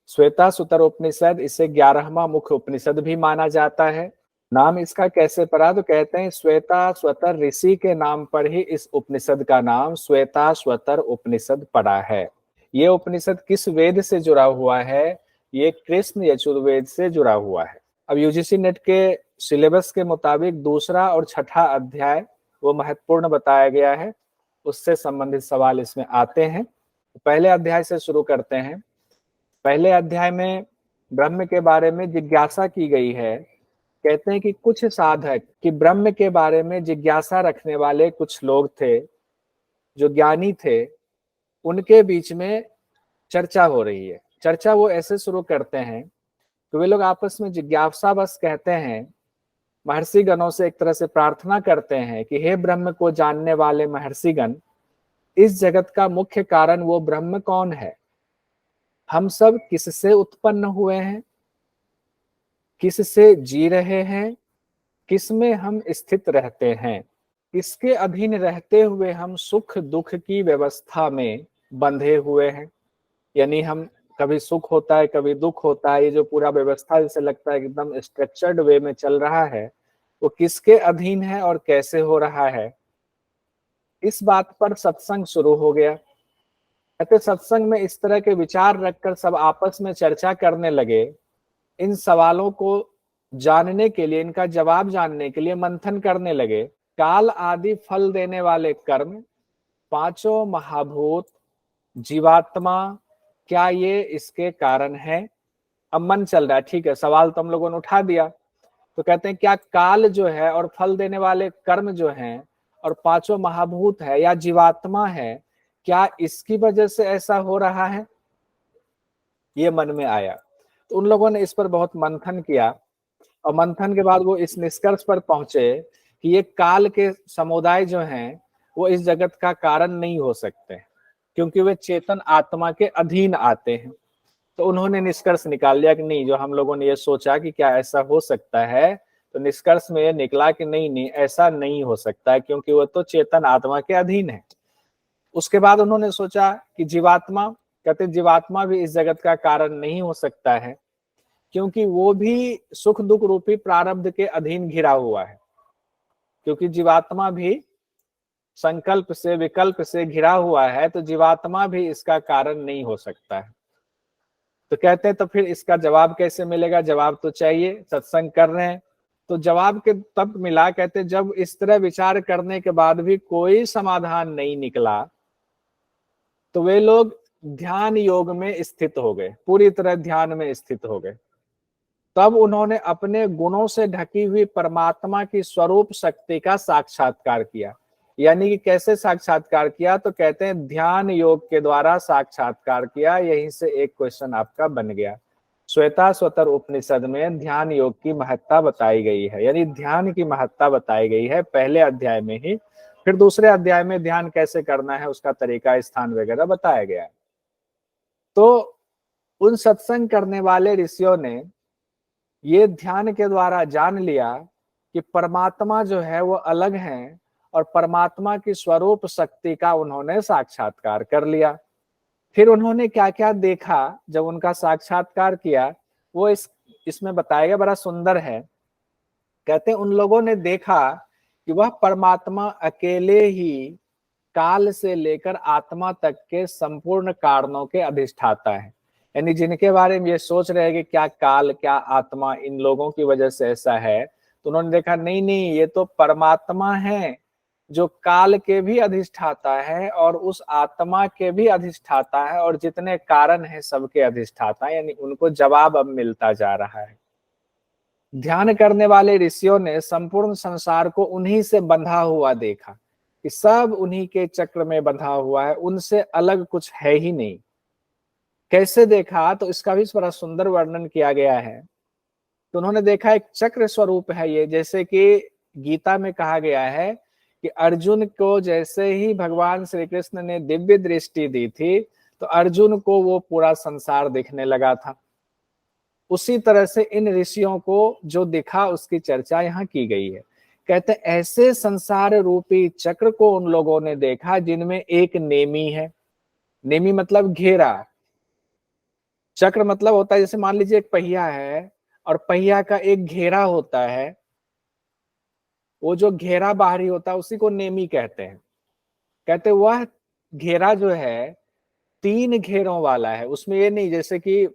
श्वेताश्वतर उपनिषद इसे 11वां मुख्य उपनिषद भी माना जाता है। नाम इसका कैसे पड़ा, तो कहते हैं श्वेताश्वतर ऋषि के नाम पर ही इस उपनिषद का नाम श्वेताश्वतर उपनिषद पड़ा है। ये उपनिषद किस वेद से जुड़ा हुआ है, ये कृष्ण यजुर्वेद से जुड़ा हुआ है। अब यूजीसी नेट के सिलेबस के मुताबिक दूसरा और छठा अध्याय वो महत्वपूर्ण बताया गया है, उससे संबंधित सवाल इसमें आते हैं। पहले अध्याय से शुरू करते हैं। पहले अध्याय में ब्रह्म के बारे में जिज्ञासा की गई है। कहते हैं कि कुछ साधक कि ब्रह्म के बारे में जिज्ञासा रखने वाले कुछ लोग थे जो ज्ञानी थे, उनके बीच में चर्चा हो रही है। चर्चा वो ऐसे शुरू करते हैं कि वे लोग आपस में जिज्ञासा बस कहते हैं, महर्षि गणों से एक तरह से प्रार्थना करते हैं कि हे ब्रह्म को जानने वाले महर्षिगण, इस जगत का मुख्य कारण वो ब्रह्म कौन है? हम सब किससे उत्पन्न हुए हैं, किससे जी रहे हैं, किसमें हम स्थित रहते हैं, किसके अधीन रहते हुए हम सुख दुख की व्यवस्था में बंधे हुए हैं। यानी हम कभी सुख होता है कभी दुख होता है, ये जो पूरा व्यवस्था जैसे लगता है एकदम स्ट्रक्चर्ड वे में चल रहा है, वो किसके अधीन है और कैसे हो रहा है। इस बात पर सत्संग शुरू हो गया। कहते सत्संग में इस तरह के विचार रखकर सब आपस में चर्चा करने लगे। इन सवालों को जानने के लिए, इनका जवाब जानने के लिए मंथन करने लगे। काल आदि फल देने वाले कर्म, पांचों महाभूत, जीवात्मा, क्या ये इसके कारण है? अब मन चल रहा है, ठीक है, सवाल तो हम लोगों ने उठा दिया। तो कहते हैं क्या काल जो है और फल देने वाले कर्म जो हैं और पांचों महाभूत है या जीवात्मा है, क्या इसकी वजह से ऐसा हो रहा है? ये मन में आया। तो उन लोगों ने इस पर बहुत मंथन किया और मंथन के बाद वो इस निष्कर्ष पर पहुंचे कि ये काल के समुदाय जो हैं वो इस जगत का कारण नहीं हो सकते, क्योंकि वे चेतन आत्मा के अधीन आते हैं। तो उन्होंने निष्कर्ष निकाल लिया कि नहीं, जो हम लोगों ने ये सोचा कि क्या ऐसा हो सकता है, तो निष्कर्ष में ये निकला कि नहीं नहीं, ऐसा नहीं हो सकता है, क्योंकि वो तो चेतन आत्मा के अधीन है। उसके बाद उन्होंने सोचा कि जीवात्मा, कहते जीवात्मा भी इस जगत का कारण नहीं हो सकता है, क्योंकि वो भी सुख दुख रूपी प्रारब्ध के अधीन घिरा हुआ है। क्योंकि जीवात्मा भी संकल्प से विकल्प से घिरा हुआ है, तो जीवात्मा भी इसका कारण नहीं हो सकता है। तो कहते हैं तो फिर इसका जवाब कैसे मिलेगा? जवाब तो चाहिए, सत्संग कर रहे हैं तो जवाब के तब मिला। कहते जब इस तरह विचार करने के बाद भी कोई समाधान नहीं निकला, तो वे लोग ध्यान योग में स्थित हो गए, पूरी तरह ध्यान में स्थित हो गए। तब उन्होंने अपने गुणों से ढकी हुई परमात्मा की स्वरूप शक्ति का साक्षात्कार किया। यानी कि कैसे साक्षात्कार किया? तो कहते हैं ध्यान योग के द्वारा साक्षात्कार किया। यहीं से एक क्वेश्चन आपका बन गया। श्वेताश्वतर उपनिषद में ध्यान योग की महत्ता बताई गई है, यानी ध्यान की महत्ता बताई गई है पहले अध्याय में ही। फिर दूसरे अध्याय में ध्यान कैसे करना है, उसका तरीका, स्थान वगैरह बताया गया है। तो उन सत्संग करने वाले ऋषियों ने ये ध्यान के द्वारा जान लिया कि परमात्मा जो है वो अलग है, और परमात्मा की स्वरूप शक्ति का उन्होंने साक्षात्कार कर लिया। फिर उन्होंने क्या क्या देखा जब उनका साक्षात्कार किया, वो इसमें बताया गया, बड़ा सुंदर है। कहते उन लोगों ने देखा कि वह परमात्मा अकेले ही काल से लेकर आत्मा तक के संपूर्ण कारणों के अधिष्ठाता है। यानी जिनके बारे में ये सोच रहे हैं कि क्या काल क्या आत्मा इन लोगों की वजह से ऐसा है, तो उन्होंने देखा नहीं नहीं, ये तो परमात्मा है जो काल के भी अधिष्ठाता है और उस आत्मा के भी अधिष्ठाता है, और जितने कारण हैं सबके अधिष्ठाता है। यानी उनको जवाब अब मिलता जा रहा है। ध्यान करने वाले ऋषियों ने संपूर्ण संसार को उन्हीं से बंधा हुआ देखा कि सब उन्हीं के चक्र में बंधा हुआ है, उनसे अलग कुछ है ही नहीं। कैसे देखा? तो इसका भी बड़ा सुंदर वर्णन किया गया है। तो उन्होंने देखा एक चक्र स्वरूप है ये, जैसे कि गीता में कहा गया है कि अर्जुन को जैसे ही भगवान श्री कृष्ण ने दिव्य दृष्टि दी थी, तो अर्जुन को वो पूरा संसार दिखने लगा था। उसी तरह से इन ऋषियों को जो दिखा उसकी चर्चा यहाँ की गई है। कहते ऐसे संसार रूपी चक्र को उन लोगों ने देखा जिनमें एक नेमी है। नेमी मतलब घेरा, चक्र मतलब होता है, जैसे मान लीजिए एक पहिया है और पहिया का एक घेरा होता है, वो जो घेरा बाहरी होता है उसी को नेमी कहते हैं। कहते वह घेरा जो है 3 घेरों वाला है, उसमें ये नहीं जैसे कि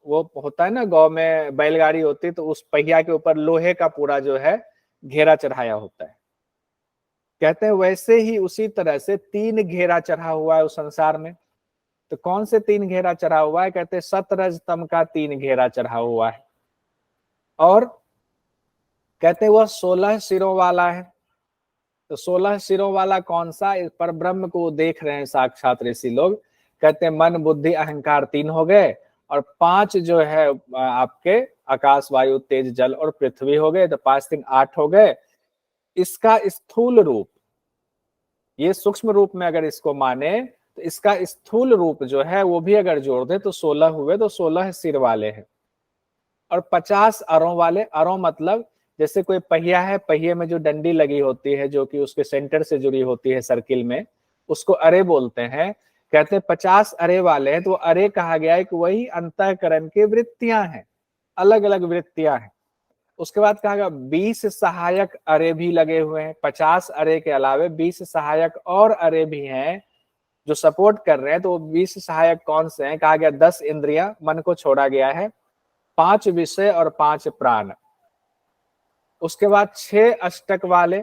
वो होता है ना गांव में बैलगाड़ी होती है तो उस पहिया के ऊपर लोहे का पूरा जो है घेरा चढ़ाया होता है। कहते हैं वैसे ही उसी तरह से 3 घेरा चढ़ा हुआ है उस संसार में। तो कौन से 3 घेरा चढ़ा हुआ है? कहते हैं सतरज तम का 3 घेरा चढ़ा हुआ है। और कहते हैं वह 16 सिरों वाला है। तो 16 सिरों वाला कौन सा? पर ब्रह्म को देख रहे हैं साक्षात ऋषि लोग। कहते हैं मन बुद्धि अहंकार 3 हो गए, और 5 जो है आपके आकाश वायु तेज जल और पृथ्वी हो गए, तो 5 3 8 हो गए। इसका स्थूल रूप, ये सूक्ष्म रूप में अगर इसको माने तो इसका स्थूल रूप जो है वो भी अगर जोड़ दे तो 16 हुए, तो 16 सिर वाले हैं। और 50 अरों वाले। अरों मतलब जैसे कोई पहिया है, पहिए में जो डंडी लगी होती है जो कि उसके सेंटर से जुड़ी होती है सर्किल में, उसको अरे बोलते हैं। कहते हैं 50 अरे वाले हैं। तो अरे कहा गया है कि वही अंतःकरण की वृत्तियां हैं, अलग अलग वृत्तियां हैं। उसके बाद कहा गया 20 सहायक अरे भी लगे हुए हैं। 50 अरे के अलावे 20 सहायक और अरे भी हैं जो सपोर्ट कर रहे हैं। तो 20 सहायक कौन से हैं? कहा गया 10 इंद्रियां, मन को छोड़ा गया है, 5 विषय और 5 प्राण। उसके बाद 6 अष्टक वाले।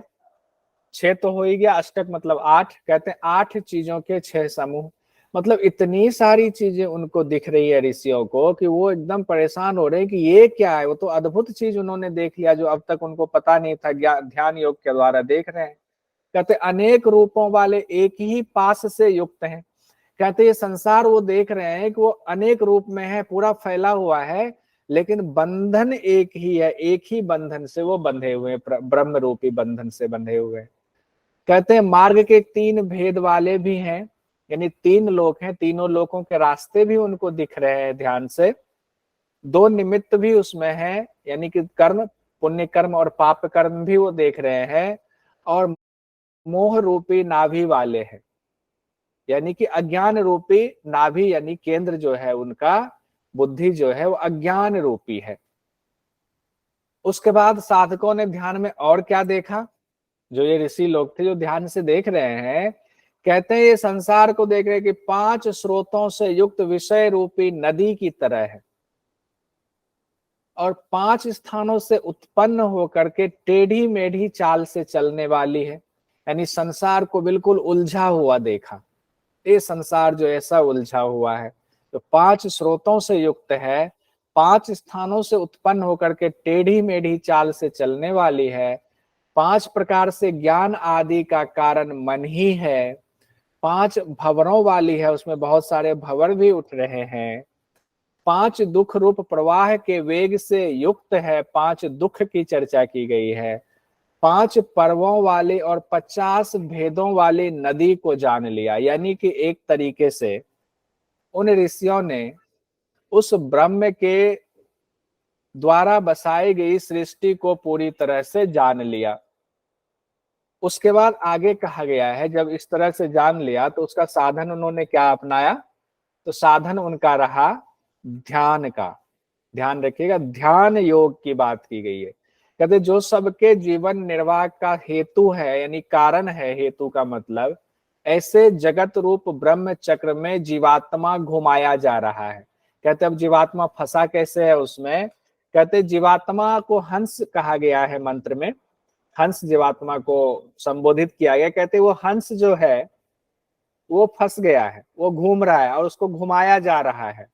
6 तो हो ही गया, अष्टक मतलब 8। कहते हैं 8 चीजों के 6 समूह। मतलब इतनी सारी चीजें उनको दिख रही है ऋषियों को कि वो एकदम परेशान हो रहे हैं कि ये क्या है। वो तो अद्भुत चीज उन्होंने देख लिया जो अब तक उनको पता नहीं था, ध्यान योग के द्वारा देख रहे हैं। कहते अनेक रूपों वाले एक ही पास से युक्त हैं। कहते ये संसार वो देख रहे हैं कि वो अनेक रूप में है, पूरा फैला हुआ है, लेकिन बंधन एक ही है, एक ही बंधन से वो बंधे हुए हैं, ब्रह्म रूपी बंधन से बंधे हुए हैं। कहते हैं मार्ग के 3 भेद वाले भी हैं, यानी 3 लोक हैं, तीनों लोकों के रास्ते भी उनको दिख रहे हैं ध्यान से। 2 निमित्त भी उसमें है, यानी कि कर्म, पुण्य कर्म और पाप कर्म भी वो देख रहे हैं। और मोह रूपी नाभि वाले हैं, यानी कि अज्ञान रूपी नाभि, यानी केंद्र जो है उनका, बुद्धि जो है वो अज्ञान रूपी है। उसके बाद साधकों ने ध्यान में और क्या देखा? जो ये ऋषि लोग थे जो ध्यान से देख रहे हैं, कहते हैं ये संसार को देख रहे हैं कि 5 स्रोतों से युक्त विषय रूपी नदी की तरह है, और 5 स्थानों से उत्पन्न होकर के टेढ़ी मेढ़ी चाल से चलने वाली है। यानी संसार को बिल्कुल उलझा हुआ देखा। ये संसार जो ऐसा उलझा हुआ है, तो 5 स्रोतों से युक्त है, 5 स्थानों से उत्पन्न होकर के टेढ़ी मेढ़ी चाल से चलने वाली है, 5 प्रकार से ज्ञान आदि का कारण मन ही है, 5 भंवरों वाली है, उसमें बहुत सारे भंवर भी उठ रहे हैं, 5 दुख रूप प्रवाह के वेग से युक्त है, 5 दुख की चर्चा की गई है, 5 पर्वों वाले और 50 भेदों वाली नदी को जान लिया। यानी कि एक तरीके से उन ऋषियों ने उस ब्रह्म के द्वारा बसाई गई सृष्टि को पूरी तरह से जान लिया। उसके बाद आगे कहा गया है जब इस तरह से जान लिया तो उसका साधन उन्होंने क्या अपनाया? तो साधन उनका रहा ध्यान का। ध्यान रखिएगा, ध्यान योग की बात की गई है। कहते जो सबके जीवन निर्वाह का हेतु है, यानी कारण है, हेतु का मतलब, ऐसे जगत रूप ब्रह्म चक्र में जीवात्मा घुमाया जा रहा है। कहते अब जीवात्मा फंसा कैसे है उसमें? कहते जीवात्मा को हंस कहा गया है मंत्र में, हंस जीवात्मा को संबोधित किया गया। कहते वो हंस जो है वो फंस गया है, वो घूम रहा है और उसको घुमाया जा रहा है।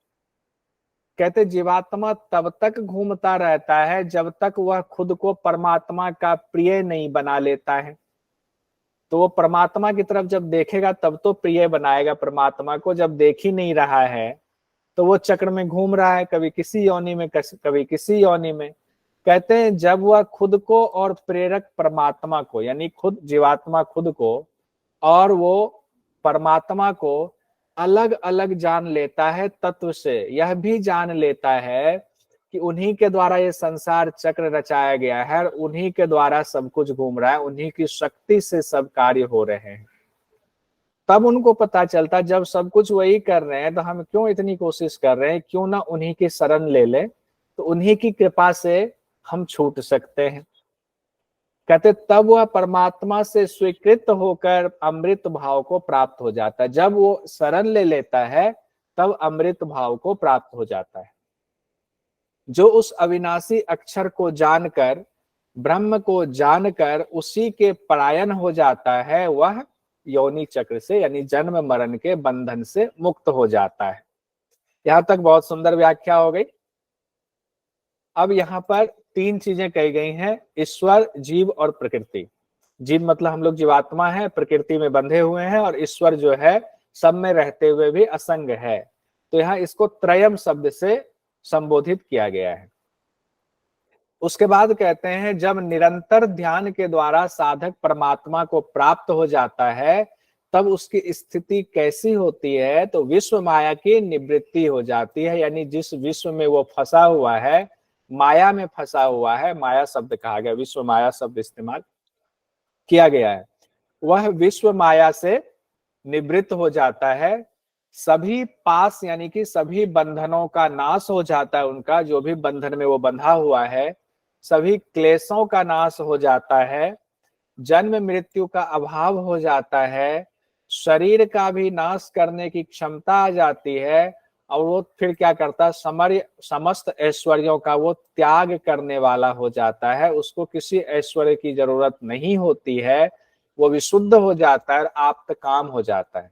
कहते जीवात्मा तब तक घूमता रहता है जब तक वह खुद को परमात्मा का प्रिय नहीं बना लेता है। तो वो परमात्मा की तरफ जब देखेगा तब तो प्रिय बनाएगा परमात्मा को, जब देख ही नहीं रहा है तो वो चक्र में घूम रहा है, कभी किसी योनि में कभी किसी योनि में। कहते हैं जब वह खुद को और प्रेरक परमात्मा को, यानी खुद जीवात्मा खुद को और वो परमात्मा को अलग अलग जान लेता है तत्व से, यह भी जान लेता है कि उन्हीं के द्वारा ये संसार चक्र रचाया गया है, उन्हीं के द्वारा सब कुछ घूम रहा है, उन्हीं की शक्ति से सब कार्य हो रहे हैं। तब उनको पता चलता जब सब कुछ वही कर रहे हैं तो हम क्यों इतनी कोशिश कर रहे हैं, क्यों ना उन्हीं की शरण ले लें, तो उन्हीं की कृपा से हम छूट सकते हैं। कहते तब वह परमात्मा से स्वीकृत होकर अमृत भाव को प्राप्त हो जाता है। जब वो शरण ले लेता है तब अमृत भाव को प्राप्त हो जाता है। जो उस अविनाशी अक्षर को जानकर, ब्रह्म को जानकर उसी के परायण हो जाता है, वह योनि चक्र से यानी जन्म मरण के बंधन से मुक्त हो जाता है। यहां तक बहुत सुंदर व्याख्या हो गई। अब यहाँ पर तीन चीजें कही गई हैं, ईश्वर, जीव और प्रकृति। जीव मतलब हम लोग जीवात्मा है, प्रकृति में बंधे हुए हैं, और ईश्वर जो है सब में रहते हुए भी असंग है। तो यहाँ इसको त्रयम शब्द से संबोधित किया गया है। उसके बाद कहते हैं जब निरंतर ध्यान के द्वारा साधक परमात्मा को प्राप्त हो जाता है तब उसकी स्थिति कैसी होती है, तो विश्व माया की निवृत्ति हो जाती है। यानी जिस विश्व में वो फंसा हुआ है, माया में फंसा हुआ है, माया शब्द कहा गया, विश्व माया शब्द इस्तेमाल किया गया है, वह विश्व माया से निवृत्त हो जाता है। सभी पास यानी कि सभी बंधनों का नाश हो जाता है, उनका जो भी बंधन में वो बंधा हुआ है, सभी क्लेशों का नाश हो जाता है, जन्म मृत्यु का अभाव हो जाता है, शरीर का भी नाश करने की क्षमता आ जाती है, और वो फिर क्या करता है, समस्त ऐश्वर्यों का वो त्याग करने वाला हो जाता है। उसको किसी ऐश्वर्य की जरूरत नहीं होती है, वो विशुद्ध हो जाता है और आप्त काम हो जाता है।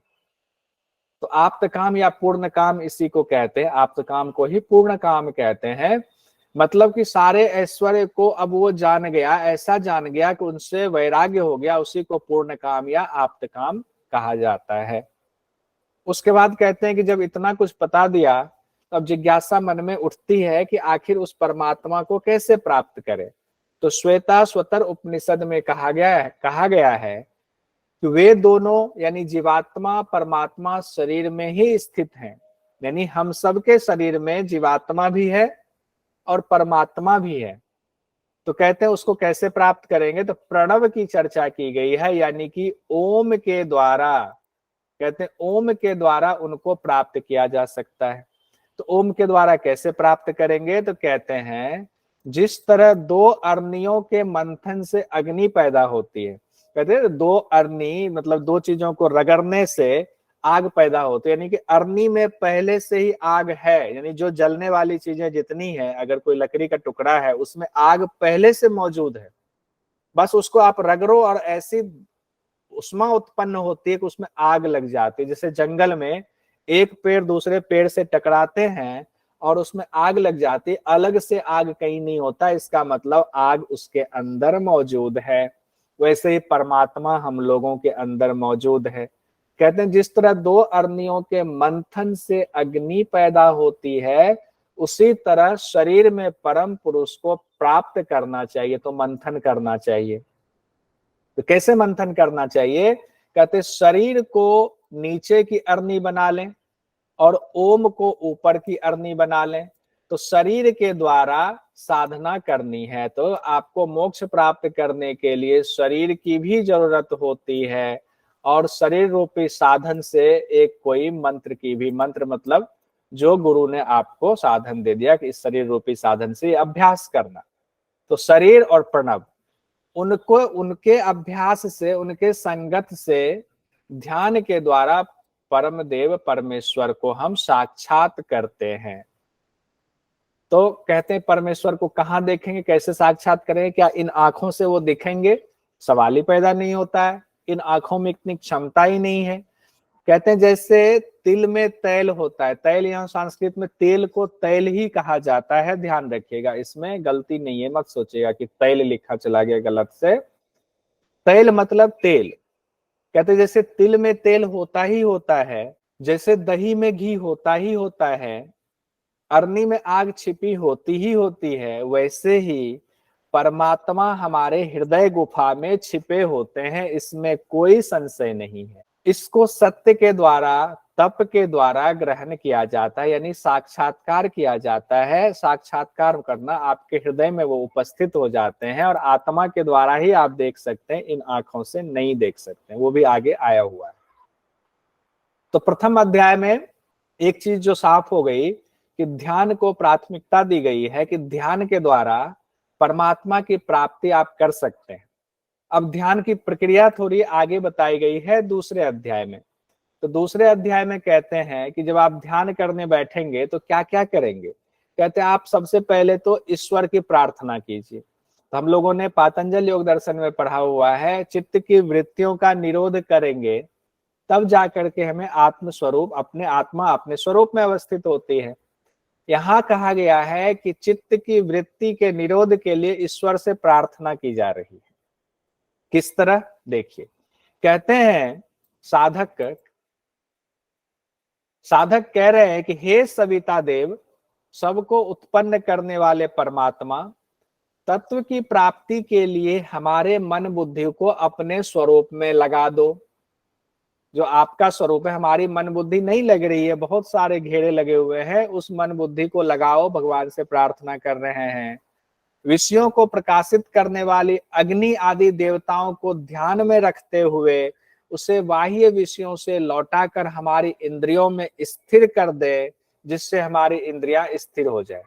तो आप्त काम या पूर्ण काम इसी को कहते हैं, आप्त काम को ही पूर्ण काम कहते हैं। मतलब कि सारे ऐश्वर्य को अब वो जान गया, ऐसा जान गया कि उनसे वैराग्य हो गया, उसी को पूर्ण काम या आप्त काम कहा जाता है। उसके बाद कहते हैं कि जब इतना कुछ बता दिया तब जिज्ञासा मन में उठती है कि आखिर उस परमात्मा को कैसे प्राप्त करें। तो श्वेताश्वतर उपनिषद में कहा गया है कि वे दोनों यानी जीवात्मा परमात्मा शरीर में ही स्थित हैं। यानी हम सबके शरीर में जीवात्मा भी है और परमात्मा भी है। तो कहते हैं उसको कैसे प्राप्त करेंगे, तो प्रणव की चर्चा की गई है, यानी कि ओम के द्वारा, कहते हैं ओम के द्वारा उनको प्राप्त किया जा सकता है। तो ओम के द्वारा कैसे प्राप्त करेंगे, तो कहते हैं जिस तरह दो अग्नियों के मंथन से अग्नि पैदा होती है, कहते हैं दो अग्नि मतलब दो चीजों को रगड़ने से आग पैदा होती है, यानी कि अग्नि में पहले से ही आग है, यानी जो जलने वाली चीजें जितनी है, अगर कोई लकड़ी का टुकड़ा है उसमें आग पहले से मौजूद है, बस उसको आप रगड़ो और ऐसी उष्मा उत्पन्न होती है कि उसमें आग लग जाती है। जैसे जंगल में एक पेड़ दूसरे पेड़ से टकराते हैं और उसमें आग लग जाती है, अलग से आग कहीं नहीं होता, इसका मतलब आग उसके अंदर मौजूद है। वैसे ही परमात्मा हम लोगों के अंदर मौजूद है। कहते हैं जिस तरह दो अग्नियों के मंथन से अग्नि पैदा होती है, उसी तरह शरीर में परम पुरुष को प्राप्त करना चाहिए तो मंथन करना चाहिए। तो कैसे मंथन करना चाहिए, कहते शरीर को नीचे की अग्नि बना लें और ओम को ऊपर की अग्नि बना लें। तो शरीर के द्वारा साधना करनी है, तो आपको मोक्ष प्राप्त करने के लिए शरीर की भी जरूरत होती है, और शरीर रूपी साधन से एक कोई मंत्र की भी, मंत्र मतलब जो गुरु ने आपको साधन दे दिया कि इस शरीर रूपी साधन से अभ्यास करना। तो शरीर और प्रणव उनको उनके अभ्यास से, उनके संगत से, ध्यान के द्वारा परम देव परमेश्वर को हम साक्षात करते हैं। तो कहते हैं परमेश्वर को कहाँ देखेंगे, कैसे साक्षात करेंगे, क्या इन आंखों से वो दिखेंगे, सवाल ही पैदा नहीं होता है, इन आंखों में इतनी क्षमता ही नहीं है। कहते हैं जैसे तिल में तैल होता है, तैल यहाँ संस्कृत में तेल को तैल ही कहा जाता है, ध्यान रखिएगा, इसमें गलती नहीं है, मत सोचिएगा कि तैल लिखा चला गया गलत से। तैल मतलब तेल। कहते जैसे तिल में तेल होता ही होता है, जैसे दही में घी होता ही होता है, अग्नि में आग छिपी होती ही होती है, वैसे ही परमात्मा हमारे हृदय गुफा में छिपे होते हैं, इसमें कोई संशय नहीं है। इसको सत्य के द्वारा, तप के द्वारा ग्रहण किया जाता है, यानी साक्षात्कार किया जाता है। साक्षात्कार करना, आपके हृदय में वो उपस्थित हो जाते हैं और आत्मा के द्वारा ही आप देख सकते हैं, इन आंखों से नहीं देख सकते, वो भी आगे आया हुआ है। तो प्रथम अध्याय में एक चीज जो साफ हो गई कि ध्यान को प्राथमिकता दी गई है कि ध्यान के द्वारा परमात्मा की प्राप्ति आप कर सकते हैं। अब ध्यान की प्रक्रिया थोड़ी आगे बताई गई है दूसरे अध्याय में। तो दूसरे अध्याय में कहते हैं कि जब आप ध्यान करने बैठेंगे तो क्या क्या करेंगे। कहते हैं आप सबसे पहले तो ईश्वर की प्रार्थना कीजिए। तो हम लोगों ने पातंजल योग दर्शन में पढ़ा हुआ है, चित्त की वृत्तियों का निरोध करेंगे तब जाकर के हमें आत्म स्वरूप अपने आत्मा अपने स्वरूप में अवस्थित होती है। यहाँ कहा गया है कि चित्त की वृत्ति के निरोध के लिए ईश्वर से प्रार्थना की जा रही है। किस तरह, देखिए, कहते हैं साधक कह रहे हैं कि हे सविता देव, सबको उत्पन्न करने वाले परमात्मा, तत्व की प्राप्ति के लिए हमारे मन बुद्धि को अपने स्वरूप में लगा दो। जो आपका स्वरूप है, हमारी मन बुद्धि नहीं लग रही है, बहुत सारे घेरे लगे हुए हैं, उस मन बुद्धि को लगाओ, भगवान से प्रार्थना कर रहे हैं। विषयों को प्रकाशित करने वाली अग्नि आदि देवताओं को ध्यान में रखते हुए उसे बाह्य विषयों से लौटाकर हमारी इंद्रियों में स्थिर कर दे, जिससे हमारी इंद्रियां स्थिर हो जाए।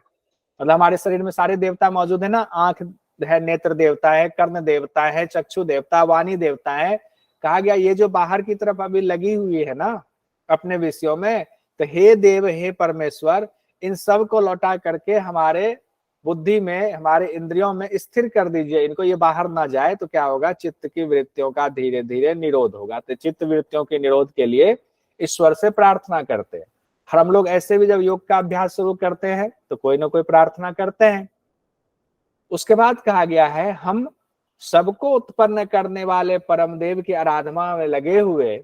मतलब हमारे शरीर में सारे देवता मौजूद है ना, आंख है, नेत्र देवता है, कर्ण देवता है, चक्षु देवता, वाणी देवता है। कहा गया ये जो बाहर की तरफ अभी लगी हुई है ना अपने विषयों में, तो हे देव, हे परमेश्वर, इन सब को लौटा करके हमारे बुद्धि में, हमारे इंद्रियों में स्थिर कर दीजिए, इनको ये बाहर ना जाए। तो क्या होगा, चित्त की वृत्तियों का धीरे धीरे निरोध होगा। तो चित्त वृत्तियों के निरोध के लिए ईश्वर से प्रार्थना करते हैं। और हम लोग ऐसे भी जब योग का अभ्यास शुरू करते हैं तो कोई ना कोई प्रार्थना करते हैं। उसके बाद कहा गया है हम सबको उत्पन्न करने वाले परम देव की आराधना में लगे हुए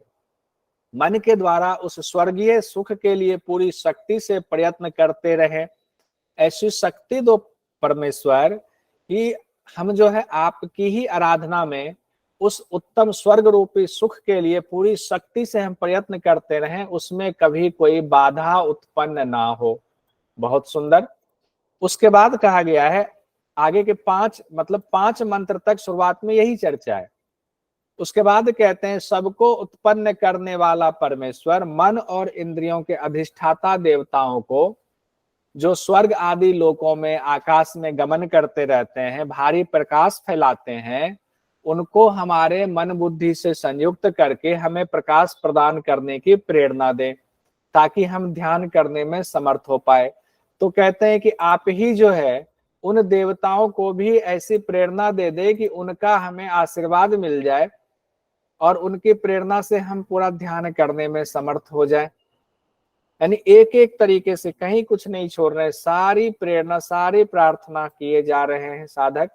मन के द्वारा उस स्वर्गीय सुख के लिए पूरी शक्ति से प्रयत्न करते रहे। ऐसी शक्ति दो परमेश्वर कि हम जो है आपकी ही आराधना में उस उत्तम स्वर्ग रूपी सुख के लिए पूरी शक्ति से हम प्रयत्न करते रहें, उसमें कभी कोई बाधा उत्पन्न ना हो। बहुत सुंदर। उसके बाद कहा गया है आगे के 5 मंत्र तक शुरुआत में यही चर्चा है। उसके बाद कहते हैं सबको उत्पन्न करने वाला परमेश्वर मन और इंद्रियों के अधिष्ठाता देवताओं को, जो स्वर्ग आदि लोकों में आकाश में गमन करते रहते हैं, भारी प्रकाश फैलाते हैं, उनको हमारे मन बुद्धि से संयुक्त करके हमें प्रकाश प्रदान करने की प्रेरणा दें, ताकि हम ध्यान करने में समर्थ हो पाए। तो कहते हैं कि आप ही जो है उन देवताओं को भी ऐसी प्रेरणा दे दे कि उनका हमें आशीर्वाद मिल जाए और उनकी प्रेरणा से हम पूरा ध्यान करने में समर्थ हो जाए। यानी एक एक तरीके से कहीं कुछ नहीं छोड़ रहे, सारी प्रेरणा, सारी प्रार्थना किए जा रहे हैं साधक।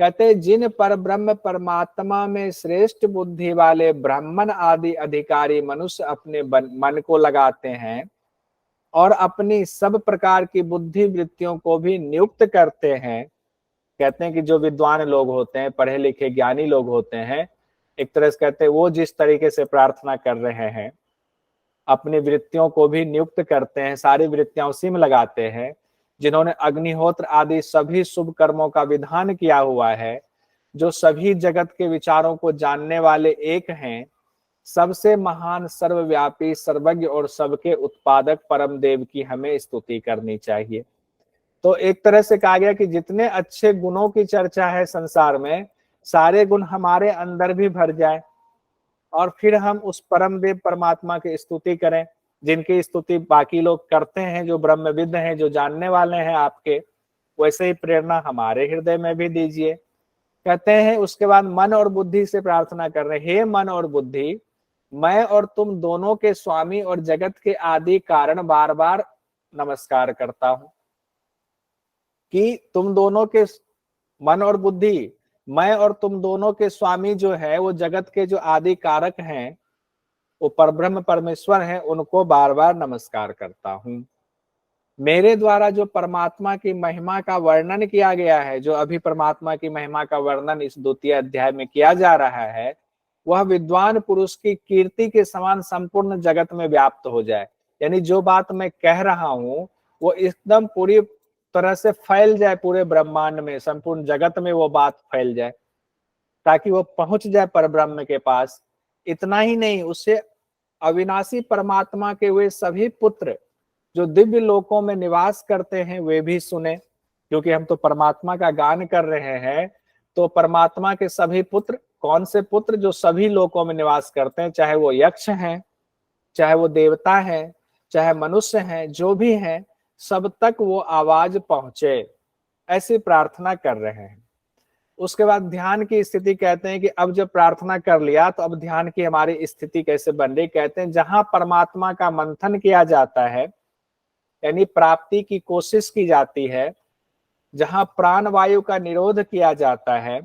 कहते हैं जिन पर ब्रह्म परमात्मा में श्रेष्ठ बुद्धि वाले ब्राह्मण आदि अधिकारी मनुष्य अपने मन को लगाते हैं और अपनी सब प्रकार की बुद्धि वृत्तियों को भी नियुक्त करते हैं। कहते हैं कि जो विद्वान लोग होते हैं, पढ़े लिखे ज्ञानी लोग होते हैं, एक तरह से कहते हैं वो जिस तरीके से प्रार्थना कर रहे हैं, अपनी वृत्तियों को भी नियुक्त करते हैं, सारी वृत्तियां उसी में लगाते हैं। जिन्होंने अग्निहोत्र आदि सभी शुभ कर्मों का विधान किया हुआ है, जो सभी जगत के विचारों को जानने वाले एक हैं, सबसे महान, सर्वव्यापी, सर्वज्ञ और सबके उत्पादक परम देव की हमें स्तुति करनी चाहिए। तो एक तरह से कहा गया कि जितने अच्छे गुणों की चर्चा है संसार में, सारे गुण हमारे अंदर भी भर जाए और फिर हम उस परम देव परमात्मा की स्तुति करें, जिनकी स्तुति बाकी लोग करते हैं, जो ब्रह्मविद हैं, जो जानने वाले हैं आपके, वैसे ही प्रेरणा हमारे हृदय में भी दीजिए। कहते हैं उसके बाद मन और बुद्धि से प्रार्थना कर रहे, हे मन और बुद्धि, मैं और तुम दोनों के स्वामी और जगत के आदि कारण बार बार नमस्कार करता हूं कि तुम दोनों के, मन और बुद्धि, मैं और तुम दोनों के स्वामी जो है वो जगत के जो आदि कारक हैं, वो परब्रह्म परमेश्वर हैं, उनको बार बार नमस्कार करता हूं। मेरे द्वारा जो परमात्मा की महिमा का वर्णन किया गया है, जो अभी परमात्मा की महिमा का वर्णन इस द्वितीय अध्याय में किया जा रहा है, वह विद्वान पुरुष की कीर्ति के समान संपूर्ण जगत में व्याप्त हो जाए। यानी जो बात मैं कह रहा हूं वो एकदम पूरी तरह से फैल जाए, पूरे ब्रह्मांड में, संपूर्ण जगत में वो बात फैल जाए, ताकि वो पहुंच जाए परब्रह्म के पास। इतना ही नहीं, उससे अविनाशी परमात्मा के वे सभी पुत्र जो दिव्य लोकों में निवास करते हैं वे भी सुने, क्योंकि हम तो परमात्मा का गान कर रहे हैं। तो परमात्मा के सभी पुत्र, कौन से पुत्र? जो सभी लोकों में निवास करते हैं, चाहे वो यक्ष हैं, चाहे वो देवता हैं, चाहे मनुष्य हैं, जो भी हैं, सब तक वो आवाज पहुंचे, ऐसी प्रार्थना कर रहे हैं। उसके बाद ध्यान की स्थिति कहते हैं कि अब जब प्रार्थना कर लिया तो अब ध्यान की हमारी स्थिति कैसे बन रही? कहते हैं जहां परमात्मा का मंथन किया जाता है, यानी प्राप्ति की कोशिश की जाती है, जहां प्राण वायु का निरोध किया जाता है,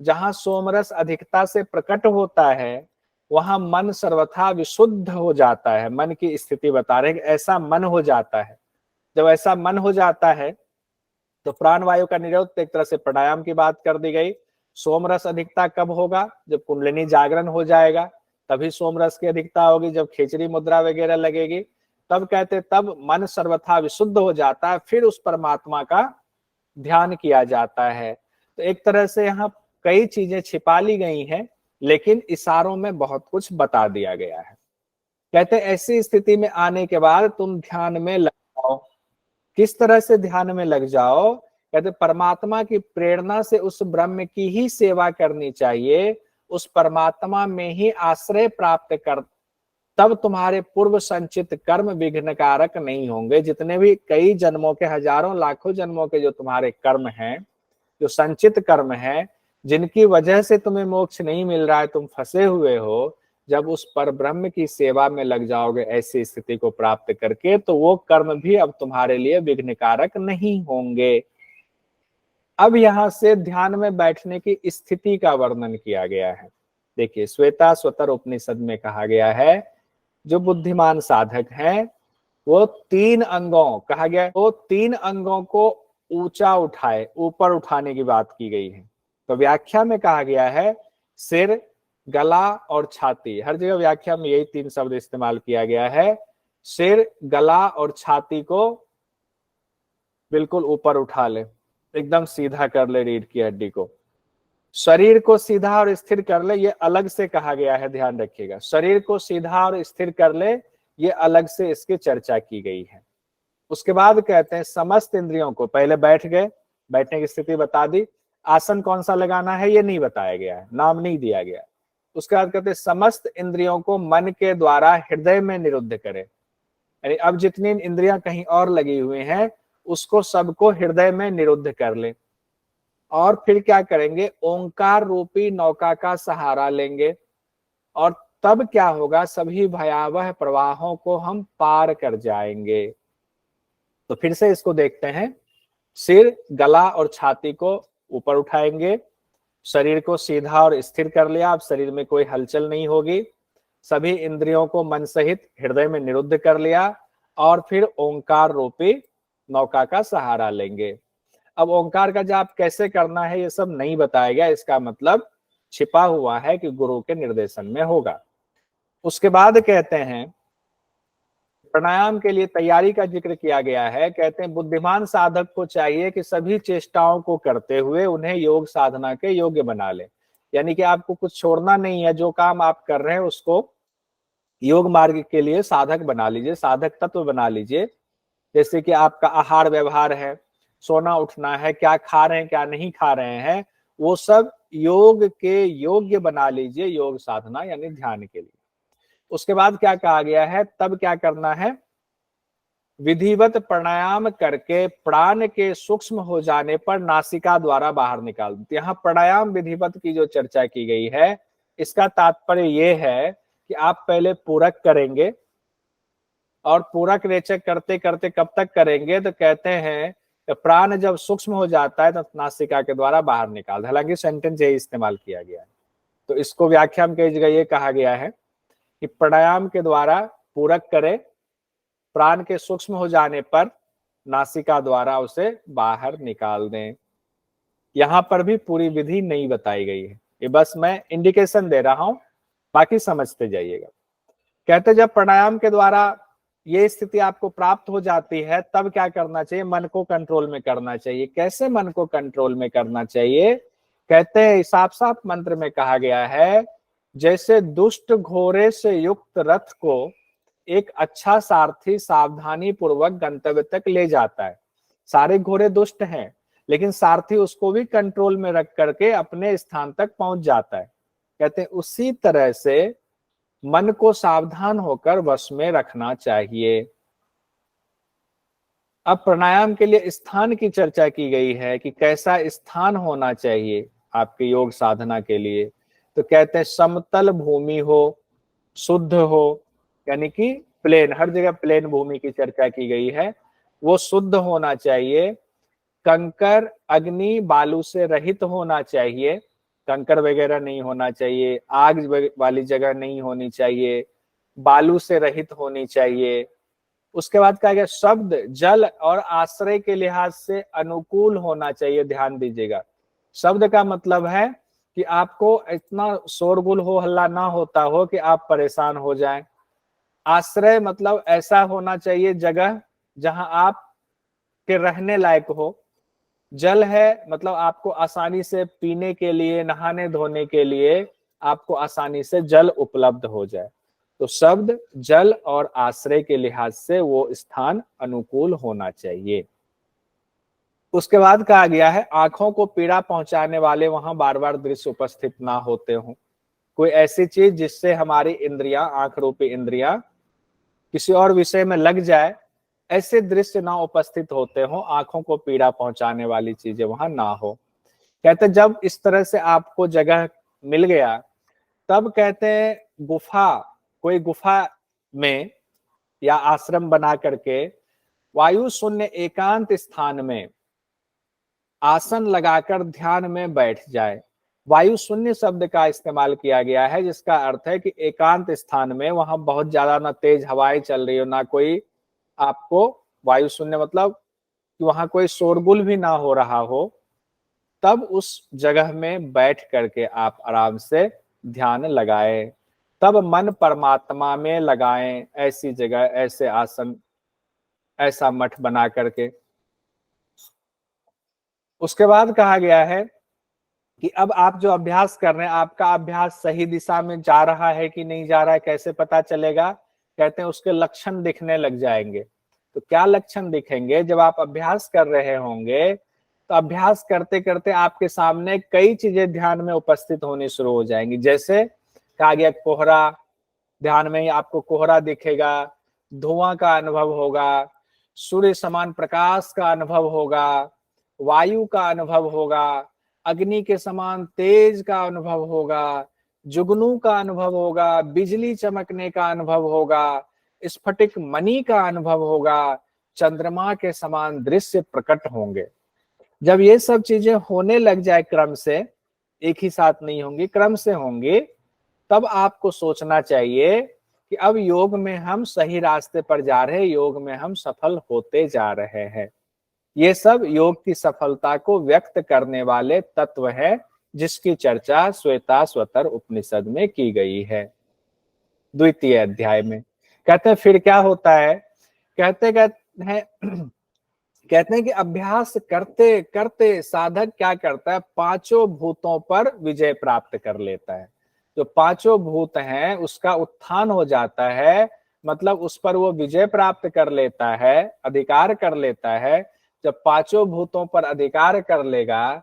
जहां सोमरस अधिकता से प्रकट होता है, वहां मन सर्वथा विशुद्ध हो जाता है। मन की स्थिति बता रहे हैं कि ऐसा मन हो जाता है। जब ऐसा मन हो जाता है तो प्राण वायु का निरोध, एक तरह से प्राणायाम की बात कर दी गई। सोमरस अधिकता कब होगा? जब कुंडलिनी जागरण हो जाएगा, तभी सोमरस की अधिकता होगी। जब खेचरी मुद्रा वगैरह लगेगी, तब कहते तब मन सर्वथा विशुद्ध हो जाता है, फिर उस परमात्मा का ध्यान किया जाता है। तो एक तरह से यहाँ कई चीजें छिपा ली गई हैं, लेकिन इशारों में बहुत कुछ बता दिया गया है। कहते ऐसी स्थिति में आने के बाद तुम ध्यान में लग जाओ। किस तरह से ध्यान में लग जाओ? कहते परमात्मा की प्रेरणा से उस ब्रह्म की ही सेवा करनी चाहिए, उस परमात्मा में ही आश्रय प्राप्त कर, तब तुम्हारे पूर्व संचित कर्म विघ्नकारक नहीं होंगे। जितने भी कई जन्मों के, हजारों लाखों जन्मों के जो तुम्हारे कर्म हैं, जो संचित कर्म हैं, जिनकी वजह से तुम्हें मोक्ष नहीं मिल रहा है, तुम फंसे हुए हो, जब उस पर ब्रह्म की सेवा में लग जाओगे ऐसी स्थिति को प्राप्त करके, तो वो कर्म भी अब तुम्हारे लिए विघ्नकारक नहीं होंगे। अब यहां से ध्यान में बैठने की स्थिति का वर्णन किया गया है। देखिए, श्वेता स्वतर उपनिषद में कहा गया है, जो बुद्धिमान साधक हैं वो 3 अंगों, कहा गया वो 3 अंगों को ऊंचा उठाए, ऊपर उठाने की बात की गई है। तो व्याख्या में कहा गया है सिर, गला और छाती। हर जगह व्याख्या में यही 3 शब्द इस्तेमाल किया गया है। सिर, गला और छाती को बिल्कुल ऊपर उठा ले, एकदम सीधा कर ले रीढ़ की हड्डी को। शरीर को सीधा और स्थिर कर ले, ये अलग से कहा गया है, ध्यान रखिएगा। शरीर को सीधा और स्थिर कर ले, ये अलग से इसकी चर्चा की गई है। उसके बाद कहते हैं समस्त इंद्रियों को, पहले बैठ गए, बैठने की स्थिति बता दी, आसन कौन सा लगाना है ये नहीं बताया गया है, नाम नहीं दिया गया। उसके बाद कहते हैं समस्त इंद्रियों को मन के द्वारा हृदय में निरुद्ध करे, यानी अब जितनी इंद्रियां कहीं और लगी हुई हैं उसको सबको हृदय में निरुद्ध कर ले। और फिर क्या करेंगे? ओंकार रूपी नौका का सहारा लेंगे, और तब क्या होगा? सभी भयावह प्रवाहों को हम पार कर जाएंगे। तो फिर से इसको देखते हैं। सिर, गला और छाती को ऊपर उठाएंगे, शरीर को सीधा और स्थिर कर लिया, अब शरीर में कोई हलचल नहीं होगी। सभी इंद्रियों को मन सहित हृदय में निरुद्ध कर लिया, और फिर ओंकार रूपी नौका का सहारा लेंगे। अब ओंकार का जाप कैसे करना है ये सब नहीं बताया गया, इसका मतलब छिपा हुआ है कि गुरु के निर्देशन में होगा। उसके बाद कहते हैं प्राणायाम के लिए तैयारी का जिक्र किया गया है। कहते हैं बुद्धिमान साधक को चाहिए कि सभी चेष्टाओं को करते हुए उन्हें योग साधना के योग्य बना ले, यानी कि आपको कुछ छोड़ना नहीं है, जो काम आप कर रहे हैं उसको योग मार्ग के लिए साधक बना लीजिए, साधक तत्व बना लीजिए। जैसे कि आपका आहार व्यवहार है, सोना उठना है, क्या खा रहे हैं क्या नहीं खा रहे हैं, वो सब योग के योग्य बना लीजिए, योग साधना यानी ध्यान के लिए। उसके बाद क्या कहा गया है? तब क्या करना है? विधिवत प्राणायाम करके प्राण के सूक्ष्म हो जाने पर नासिका द्वारा बाहर निकाल देते। यहाँ प्राणायाम विधिवत की जो चर्चा की गई है, इसका तात्पर्य ये है कि आप पहले पूरक करेंगे, और पूरक रेचक करते करते कब तक करेंगे? तो कहते हैं प्राण जब सूक्ष्म हो जाता है तो नासिका के द्वारा बाहर निकाल। हालांकि सेंटेंस यही इस्तेमाल किया गया है, तो इसको व्याख्या में कई जगह ये कहा गया है कि प्राणायाम के द्वारा पूरक करें, प्राण के सूक्ष्म हो जाने पर नासिका द्वारा उसे बाहर निकाल दें। यहां पर भी पूरी विधि नहीं बताई गई है, ये बस मैं इंडिकेशन दे रहा हूं, बाकी समझते जाइएगा। कहते जब प्राणायाम के द्वारा ये स्थिति आपको प्राप्त हो जाती है, तब क्या करना चाहिए? मन को कंट्रोल में करना चाहिए। कैसे मन को कंट्रोल में करना चाहिए? कहते हैं साफ साफ मंत्र में कहा गया है, जैसे दुष्ट घोड़े से युक्त रथ को एक अच्छा सारथी सावधानी पूर्वक गंतव्य तक ले जाता है। सारे घोड़े दुष्ट हैं, लेकिन सारथी उसको भी कंट्रोल में रख करके अपने स्थान तक पहुंच जाता है। कहते हैं उसी तरह से मन को सावधान होकर वश में रखना चाहिए। अब प्राणायाम के लिए स्थान की चर्चा की गई है कि कैसा स्थान होना चाहिए आपके योग साधना के लिए। तो कहते हैं समतल भूमि हो, शुद्ध हो, यानी कि प्लेन, हर जगह प्लेन भूमि की चर्चा की गई है, वो शुद्ध होना चाहिए। कंकर अग्नि बालू से रहित होना चाहिए, कंकर वगैरह नहीं होना चाहिए, आग वाली जगह नहीं होनी चाहिए, बालू से रहित होनी चाहिए। उसके बाद कहा गया शब्द जल और आश्रय के लिहाज से अनुकूल होना चाहिए। ध्यान दीजिएगा, शब्द का मतलब है कि आपको इतना शोरगुल हो, हल्ला ना होता हो कि आप परेशान हो जाएं। आश्रय मतलब ऐसा होना चाहिए जगह जहां आप के रहने लायक हो। जल है मतलब आपको आसानी से पीने के लिए, नहाने धोने के लिए आपको आसानी से जल उपलब्ध हो जाए। तो शब्द जल और आश्रय के लिहाज से वो स्थान अनुकूल होना चाहिए। उसके बाद कहा गया है आंखों को पीड़ा पहुंचाने वाले वहां बार बार दृश्य उपस्थित ना होते हों। कोई ऐसी चीज जिससे हमारी इंद्रियां, आंख रूपी इंद्रियां किसी और विषय में लग जाए, ऐसे दृश्य ना उपस्थित होते हो, आंखों को पीड़ा पहुंचाने वाली चीजें वहां ना हो। कहते जब इस तरह से आपको जगह मिल गया, तब कहते हैं गुफा, कोई गुफा में या आश्रम बना करके वायु शून्य एकांत स्थान में आसन लगाकर ध्यान में बैठ जाए। वायु शून्य शब्द का इस्तेमाल किया गया है, जिसका अर्थ है कि एकांत स्थान में, वहां बहुत ज्यादा ना तेज हवाएं चल रही हो, ना कोई आपको, वायु शून्य मतलब कि वहां कोई शोरगुल भी ना हो रहा हो, तब उस जगह में बैठ करके आप आराम से ध्यान लगाएं। तब मन परमात्मा में लगाएं, ऐसी जगह, ऐसे आसन, ऐसा मठ बना करके। उसके बाद कहा गया है कि अब आप जो अभ्यास कर रहे हैं, आपका अभ्यास सही दिशा में जा रहा है कि नहीं जा रहा है, कैसे पता चलेगा? कहते हैं उसके लक्षण दिखने लग जाएंगे। तो क्या लक्षण दिखेंगे? जब आप अभ्यास कर रहे होंगे तो अभ्यास करते करते आपके सामने कई चीजें ध्यान में उपस्थित होनी शुरू हो जाएंगी। जैसे कहा गया कोहरा, ध्यान में ही आपको कोहरा दिखेगा, धुआं का अनुभव होगा, सूर्य समान प्रकाश का अनुभव होगा, वायु का अनुभव होगा, अग्नि के समान तेज का अनुभव होगा, जुगनू का अनुभव होगा, बिजली चमकने का अनुभव होगा, स्फटिक मणि का अनुभव होगा, चंद्रमा के समान दृश्य प्रकट होंगे। जब ये सब चीजें होने लग जाए क्रम से, एक ही साथ नहीं होंगी, क्रम से होंगी, तब आपको सोचना चाहिए कि अब योग में हम सही रास्ते पर जा रहे हैं, योग में हम सफल होते जा रहे हैं। ये सब योग की सफलता को व्यक्त करने वाले तत्व हैं, जिसकी चर्चा श्वेताश्वतर उपनिषद में की गई है, द्वितीय अध्याय में। कहते हैं फिर क्या होता है? कहते हैं कहते हैं कि अभ्यास करते करते साधक क्या करता है? पांचों भूतों पर विजय प्राप्त कर लेता है। जो पांचों भूत हैं उसका उत्थान हो जाता है, मतलब उस पर वो विजय प्राप्त कर लेता है, अधिकार कर लेता है। जब पांचों भूतों पर अधिकार कर लेगा,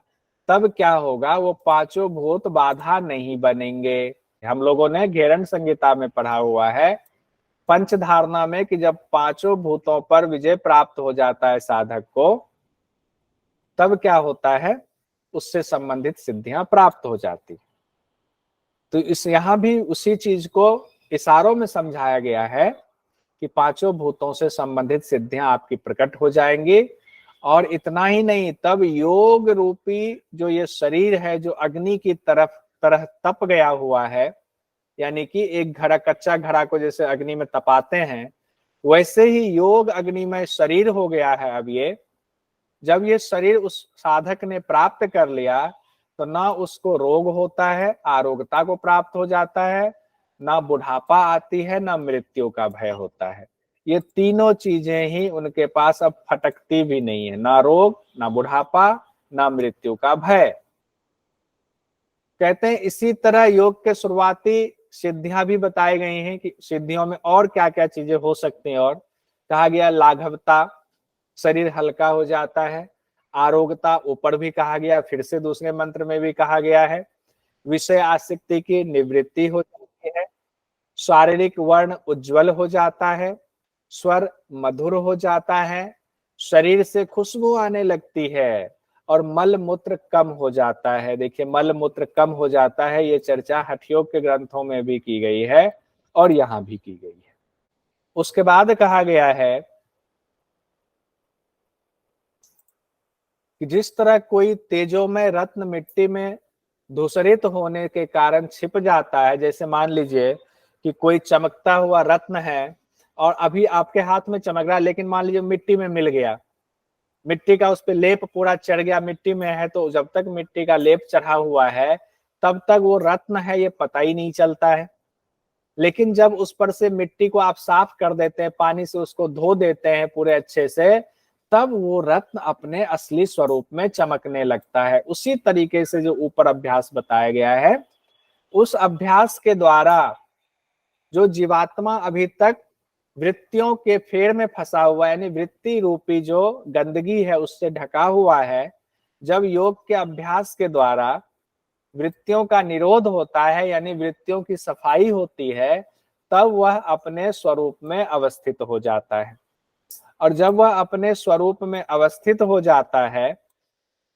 तब क्या होगा? वो पांचों भूत बाधा नहीं बनेंगे। हम लोगों ने घेरन संहिता में पढ़ा हुआ है, पंच धारणा में, कि जब पांचों भूतों पर विजय प्राप्त हो जाता है साधक को, तब क्या होता है? उससे संबंधित सिद्धियां प्राप्त हो जाती। तो इस यहां भी उसी चीज को इशारों में समझाया गया है कि पांचों भूतों से संबंधित सिद्धियां आपकी प्रकट हो जाएंगी। और इतना ही नहीं, तब योग रूपी जो ये शरीर है, जो अग्नि की तरह तप गया हुआ है, यानी कि एक घड़ा, कच्चा घड़ा को जैसे अग्नि में तपाते हैं, वैसे ही योग अग्निमय शरीर हो गया है अब ये। जब ये शरीर उस साधक ने प्राप्त कर लिया, तो ना उसको रोग होता है, आरोग्यता को प्राप्त हो जाता है, ना बुढ़ापा आती है, ना मृत्यु का भय होता है। ये तीनों चीजें ही उनके पास अब फटकती भी नहीं है, ना रोग, ना बुढ़ापा, ना मृत्यु का भय। कहते हैं इसी तरह योग के शुरुआती सिद्धियां भी बताई गई हैं कि सिद्धियों में और क्या क्या चीजें हो सकती हैं। और कहा गया लाघवता, शरीर हल्का हो जाता है। आरोग्यता ऊपर भी कहा गया, फिर से दूसरे मंत्र में भी कहा गया है। विषय आसक्ति की निवृत्ति हो जाती है। शारीरिक वर्ण उज्जवल हो जाता है। स्वर मधुर हो जाता है। शरीर से खुशबू आने लगती है और मल मूत्र कम हो जाता है। देखिए, मल मूत्र कम हो जाता है, ये चर्चा हठयोग के ग्रंथों में भी की गई है और यहां भी की गई है। उसके बाद कहा गया है कि जिस तरह कोई तेजोमय रत्न मिट्टी में धूसरित होने के कारण छिप जाता है, जैसे मान लीजिए कि कोई चमकता हुआ रत्न है और अभी आपके हाथ में चमक रहा है, लेकिन मान लीजिए मिट्टी में मिल गया, मिट्टी का उस पर लेप पूरा चढ़ गया, मिट्टी में है, तो जब तक मिट्टी का लेप चढ़ा हुआ है तब तक वो रत्न है ये पता ही नहीं चलता है। लेकिन जब उस पर से मिट्टी को आप साफ कर देते हैं, पानी से उसको धो देते हैं पूरे अच्छे से, तब वो रत्न अपने असली स्वरूप में चमकने लगता है। उसी तरीके से जो ऊपर अभ्यास बताया गया है, उस अभ्यास के द्वारा जो जीवात्मा अभी तक वृत्तियों के फेर में फंसा हुआ है, यानी वृत्ति रूपी जो गंदगी है उससे ढका हुआ है, जब योग के अभ्यास के द्वारा वृत्तियों का निरोध होता है, यानी वृत्तियों की सफाई होती है, तब वह अपने स्वरूप में अवस्थित हो जाता है। और जब वह अपने स्वरूप में अवस्थित हो जाता है,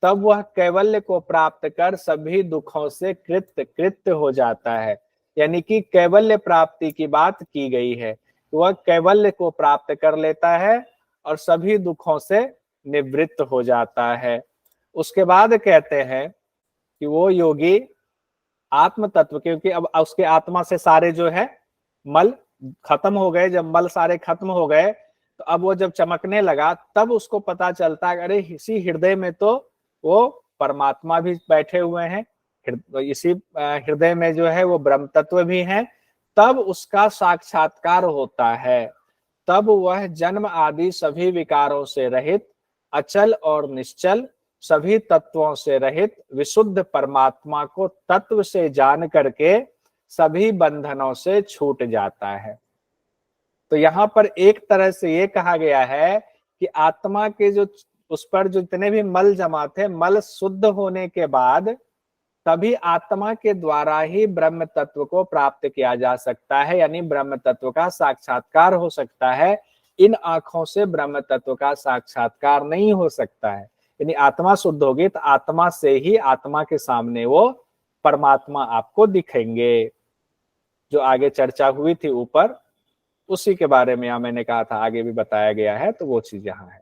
तब वह कैवल्य को प्राप्त कर सभी दुखों से कृत्य हो जाता है। यानी कि कैवल्य प्राप्ति की बात की गई है, वह कैवल्य को प्राप्त कर लेता है और सभी दुखों से निवृत्त हो जाता है। उसके बाद कहते हैं कि वो योगी आत्म तत्व, क्योंकि अब उसके आत्मा से सारे जो है मल खत्म हो गए, जब मल सारे खत्म हो गए तो अब वो जब चमकने लगा तब उसको पता चलता है अरे इसी हृदय में तो वो परमात्मा भी बैठे हुए हैं, इसी हृदय में जो है वो ब्रह्म तत्व भी हैं। तब उसका साक्षात्कार होता है, तब वह जन्म आदि सभी विकारों से रहित, अचल और निश्चल, सभी तत्वों से रहित विशुद्ध परमात्मा को तत्व से जान करके सभी बंधनों से छूट जाता है। तो यहाँ पर एक तरह से ये कहा गया है कि आत्मा के जो उस पर जो जितने भी मल जमा थे, मल शुद्ध होने के बाद तभी आत्मा के द्वारा ही ब्रह्म तत्व को प्राप्त किया जा सकता है, यानी ब्रह्म तत्व का साक्षात्कार हो सकता है। इन आंखों से ब्रह्म तत्व का साक्षात्कार नहीं हो सकता है। यानी आत्मा शुद्ध होगी तो आत्मा से ही आत्मा के सामने वो परमात्मा आपको दिखेंगे। जो आगे चर्चा हुई थी ऊपर, उसी के बारे में यहाँ मैंने कहा था, आगे भी बताया गया है, तो वो चीज यहाँ है।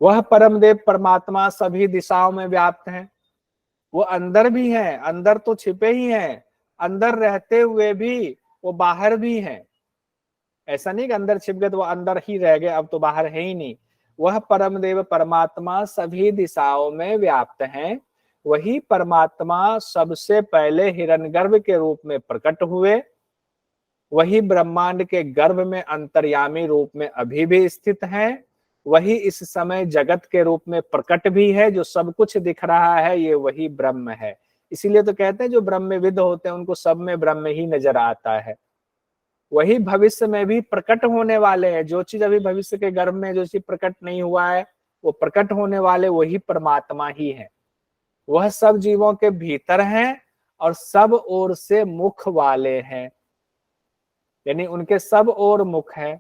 वह परमदेव परमात्मा सभी दिशाओं में व्याप्त है। वो अंदर भी हैं, अंदर तो छिपे ही हैं, अंदर रहते हुए भी वो बाहर भी हैं। ऐसा नहीं कि अंदर छिप गए तो वो अंदर ही रह गए, अब तो बाहर है ही नहीं। वह परमदेव परमात्मा सभी दिशाओं में व्याप्त हैं। वही परमात्मा सबसे पहले हिरण्यगर्भ के रूप में प्रकट हुए। वही ब्रह्मांड के गर्भ में अंतर्यामी रूप में अभी भी स्थित हैं। वही इस समय जगत के रूप में प्रकट भी है, जो सब कुछ दिख रहा है ये वही ब्रह्म है। इसीलिए तो कहते हैं जो ब्रह्मविद होते हैं उनको सब में ब्रह्म ही नजर आता है। वही भविष्य में भी प्रकट होने वाले हैं। जो चीज अभी भविष्य के गर्भ में जो चीज प्रकट नहीं हुआ है, वो प्रकट होने वाले वही परमात्मा ही है। वह सब जीवों के भीतर हैं और सब ओर से मुख वाले हैं, यानी उनके सब ओर मुख है।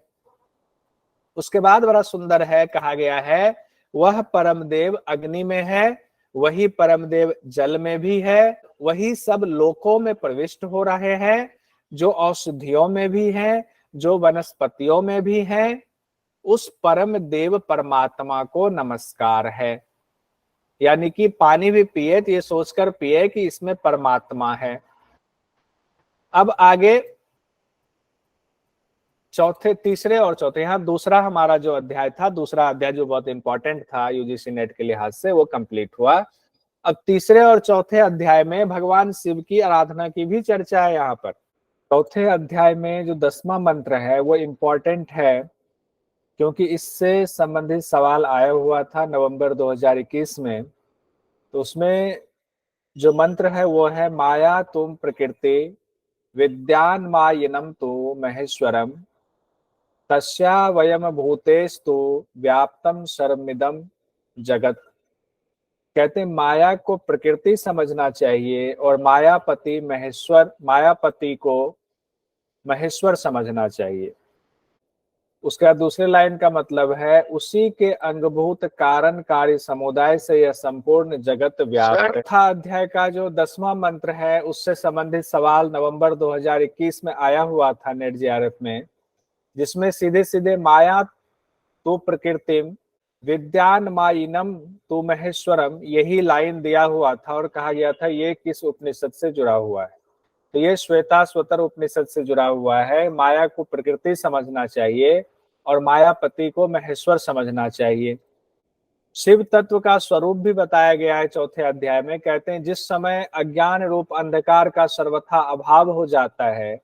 उसके बाद बड़ा सुंदर है, कहा गया है वह परमदेव अग्नि में है, वही परमदेव जल में भी है, वही सब लोकों में प्रविष्ट हो रहे हैं, जो औषधियों में भी हैं, जो वनस्पतियों में भी हैं। उस परम देव परमात्मा को नमस्कार है। यानी कि पानी भी पिए तो ये सोचकर पिए कि इसमें परमात्मा है। अब आगे तीसरे और चौथे, यहाँ दूसरा हमारा जो अध्याय था, दूसरा अध्याय जो बहुत इंपॉर्टेंट था यूजीसी नेट के लिहाज से, वो कंप्लीट हुआ। अब तीसरे और चौथे अध्याय में भगवान शिव की आराधना की भी चर्चा है। यहाँ पर चौथे अध्याय में जो 10वां मंत्र है वो इम्पोर्टेंट है, क्योंकि इससे संबंधित सवाल आया हुआ था नवंबर 2021 में। तो उसमें जो मंत्र है वो है माया तुम प्रकृति विद्यान मायिनम तो महेश्वरम तस्या वयम भूतेस्तु व्याप्तम सर्वमिदं जगत। कहते हैं माया को प्रकृति समझना चाहिए और मायापति को महेश्वर समझना चाहिए। उसके बाद दूसरे लाइन का मतलब है उसी के अंगभूत कारण कार्य समुदाय से यह संपूर्ण जगत व्याप्त है। चौथा अध्याय का जो 10वां मंत्र है उससे संबंधित सवाल नवंबर 2021 में आया हुआ था नेट जीआरएफ में, जिसमें सीधे सीधे माया तो प्रकृतिम विद्यान मायिनम तो महेश्वरम यही लाइन दिया हुआ था और कहा गया था ये किस उपनिषद से जुड़ा हुआ है। तो ये श्वेताश्वतर उपनिषद से जुड़ा हुआ है। माया को प्रकृति समझना चाहिए और मायापति को महेश्वर समझना चाहिए। शिव तत्व का स्वरूप भी बताया गया है चौथे अध्याय में। कहते हैं जिस समय अज्ञान रूप अंधकार का सर्वथा अभाव हो जाता है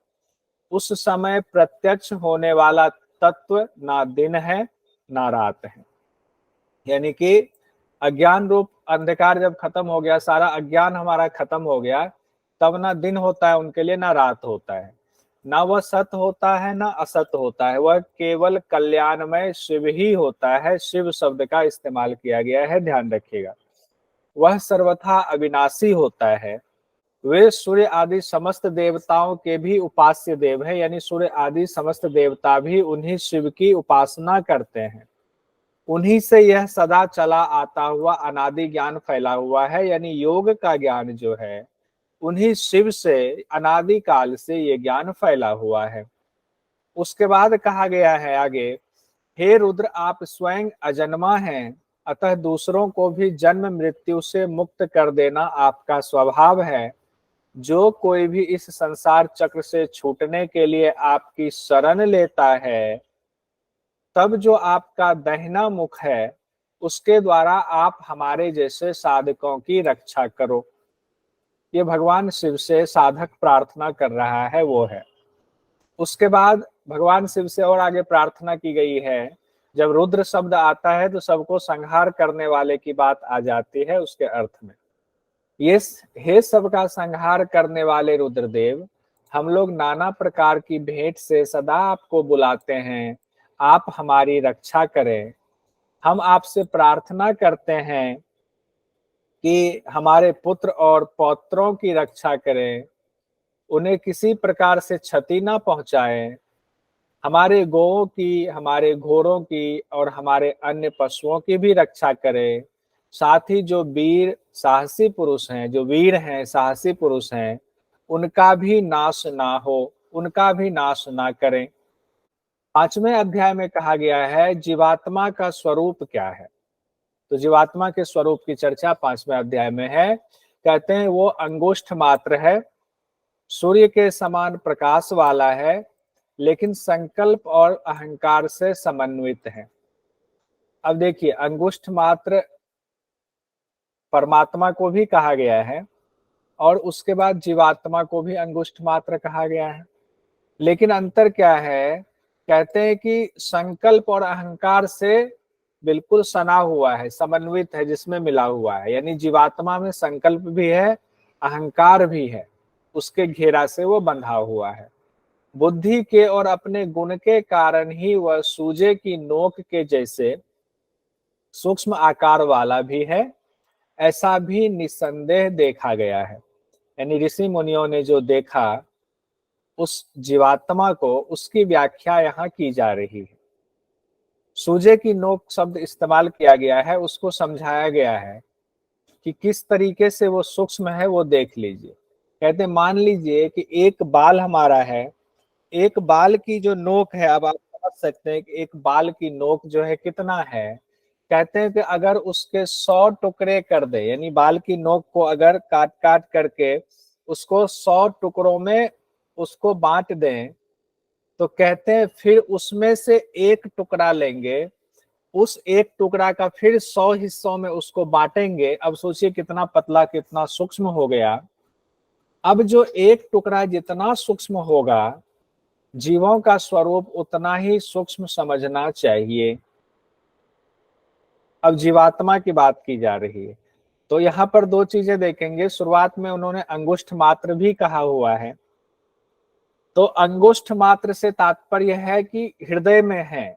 उस समय प्रत्यक्ष होने वाला तत्व ना दिन है ना रात है। यानी कि अज्ञान रूप अंधकार जब खत्म हो गया, सारा अज्ञान हमारा खत्म हो गया, तब ना दिन होता है उनके लिए ना रात होता है, ना वह सत होता है ना असत होता है, वह केवल कल्याणमय शिव ही होता है। शिव शब्द का इस्तेमाल किया गया है, ध्यान रखिएगा। वह सर्वथा अविनाशी होता है। वे सूर्य आदि समस्त देवताओं के भी उपास्य देव है, यानी सूर्य आदि समस्त देवता भी उन्हीं शिव की उपासना करते हैं। उन्हीं से यह सदा चला आता हुआ अनादि ज्ञान फैला हुआ है, यानी योग का ज्ञान जो है उन्हीं शिव से अनादि काल से ये ज्ञान फैला हुआ है। उसके बाद कहा गया है आगे, हे रुद्र आप स्वयं अजन्मा हैं, अतः दूसरों को भी जन्म मृत्यु से मुक्त कर देना आपका स्वभाव है। जो कोई भी इस संसार चक्र से छूटने के लिए आपकी शरण लेता है, तब जो आपका दाहिना मुख है उसके द्वारा आप हमारे जैसे साधकों की रक्षा करो। ये भगवान शिव से साधक प्रार्थना कर रहा है वो है। उसके बाद भगवान शिव से और आगे प्रार्थना की गई है। जब रुद्र शब्द आता है तो सबको संहार करने वाले की बात आ जाती है उसके अर्थ में। ये हे सबका संहार करने वाले रुद्रदेव, हम लोग नाना प्रकार की भेंट से सदा आपको बुलाते हैं, आप हमारी रक्षा करें। हम आपसे प्रार्थना करते हैं कि हमारे पुत्र और पौत्रों की रक्षा करें, उन्हें किसी प्रकार से क्षति ना पहुंचाएं। हमारे गौओं की, हमारे घोड़ों की और हमारे अन्य पशुओं की भी रक्षा करें। साथ ही जो वीर साहसी पुरुष हैं, जो वीर हैं साहसी पुरुष हैं, उनका भी नाश ना हो, उनका भी नाश ना करें। 5वें अध्याय में कहा गया है जीवात्मा का स्वरूप क्या है। तो जीवात्मा के स्वरूप की चर्चा 5वें अध्याय में है। कहते हैं वो अंगुष्ठ मात्र है, सूर्य के समान प्रकाश वाला है, लेकिन संकल्प और अहंकार से समन्वित है। अब देखिए, अंगुष्ठ मात्र परमात्मा को भी कहा गया है और उसके बाद जीवात्मा को भी अंगुष्ठ मात्र कहा गया है, लेकिन अंतर क्या है? कहते हैं कि संकल्प और अहंकार से बिल्कुल सना हुआ है, समन्वित है, जिसमें मिला हुआ है। यानी जीवात्मा में संकल्प भी है, अहंकार भी है, उसके घेरा से वो बंधा हुआ है। बुद्धि के और अपने गुण के कारण ही वह सूजे की नोक के जैसे सूक्ष्म आकार वाला भी है, ऐसा भी निसंदेह देखा गया है। यानी ऋषि मुनियों ने जो देखा उस जीवात्मा को, उसकी व्याख्या यहाँ की जा रही है। सूजे की नोक शब्द इस्तेमाल किया गया है, उसको समझाया गया है कि किस तरीके से वो सूक्ष्म है, वो देख लीजिए। कहते मान लीजिए कि एक बाल हमारा है, एक बाल की जो नोक है, अब आप समझ सकते हैं कि एक बाल की नोक जो है कितना है। कहते हैं कि अगर उसके 100 टुकड़े कर दे, यानी बाल की नोक को अगर काट काट करके उसको 100 टुकड़ों में उसको बांट दें, तो कहते हैं फिर उसमें से एक टुकड़ा लेंगे, उस एक टुकड़ा का फिर 100 हिस्सों में उसको बांटेंगे। अब सोचिए कितना पतला, कितना सूक्ष्म हो गया। अब जो एक टुकड़ा जितना सूक्ष्म होगा, जीवों का स्वरूप उतना ही सूक्ष्म समझना चाहिए। अब जीवात्मा की बात की जा रही है। तो यहाँ पर दो चीजें देखेंगे। शुरुआत में उन्होंने अंगुष्ठ मात्र भी कहा हुआ है, तो अंगुष्ठ मात्र से तात्पर्य है कि हृदय में है,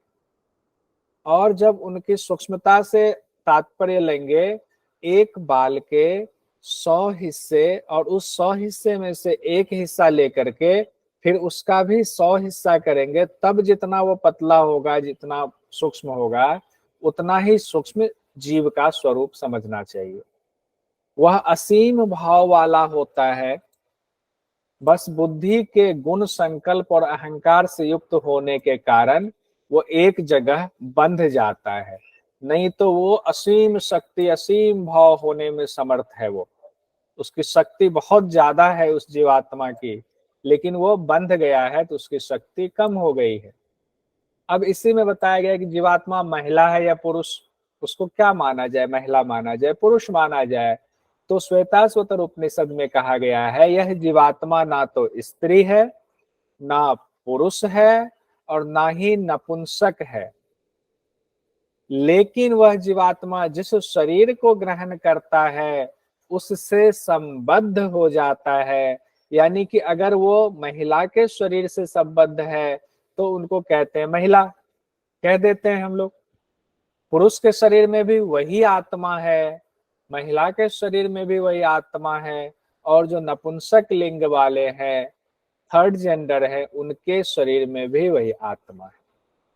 और जब उनकी सूक्ष्मता से तात्पर्य लेंगे, एक बाल के 100 हिस्से, और उस 100 हिस्से में से एक हिस्सा लेकर के फिर उसका भी 100 हिस्सा करेंगे, तब जितना वो पतला होगा, जितना सूक्ष्म होगा, उतना ही सूक्ष्म जीव का स्वरूप समझना चाहिए। वह असीम भाव वाला होता है, बस बुद्धि के गुण, संकल्प और अहंकार से युक्त होने के कारण वो एक जगह बंध जाता है। नहीं तो वो असीम शक्ति, असीम भाव होने में समर्थ है। वो, उसकी शक्ति बहुत ज्यादा है उस जीवात्मा की, लेकिन वो बंध गया है तो उसकी शक्ति कम हो गई है। अब इसी में बताया गया कि जीवात्मा महिला है या पुरुष, उसको क्या माना जाए, महिला माना जाए, पुरुष माना जाए। तो श्वेताश्वतर उपनिषद में कहा गया है, यह जीवात्मा ना तो स्त्री है, ना पुरुष है, और ना ही नपुंसक है, लेकिन वह जीवात्मा जिस शरीर को ग्रहण करता है उससे संबद्ध हो जाता है। यानी कि अगर वो महिला के शरीर से संबद्ध है तो उनको कहते हैं महिला, कह देते हैं हम लोग। पुरुष के शरीर में भी वही आत्मा है, महिला के शरीर में भी वही आत्मा है, और जो नपुंसक लिंग वाले हैं, थर्ड जेंडर है, उनके शरीर में भी वही आत्मा है।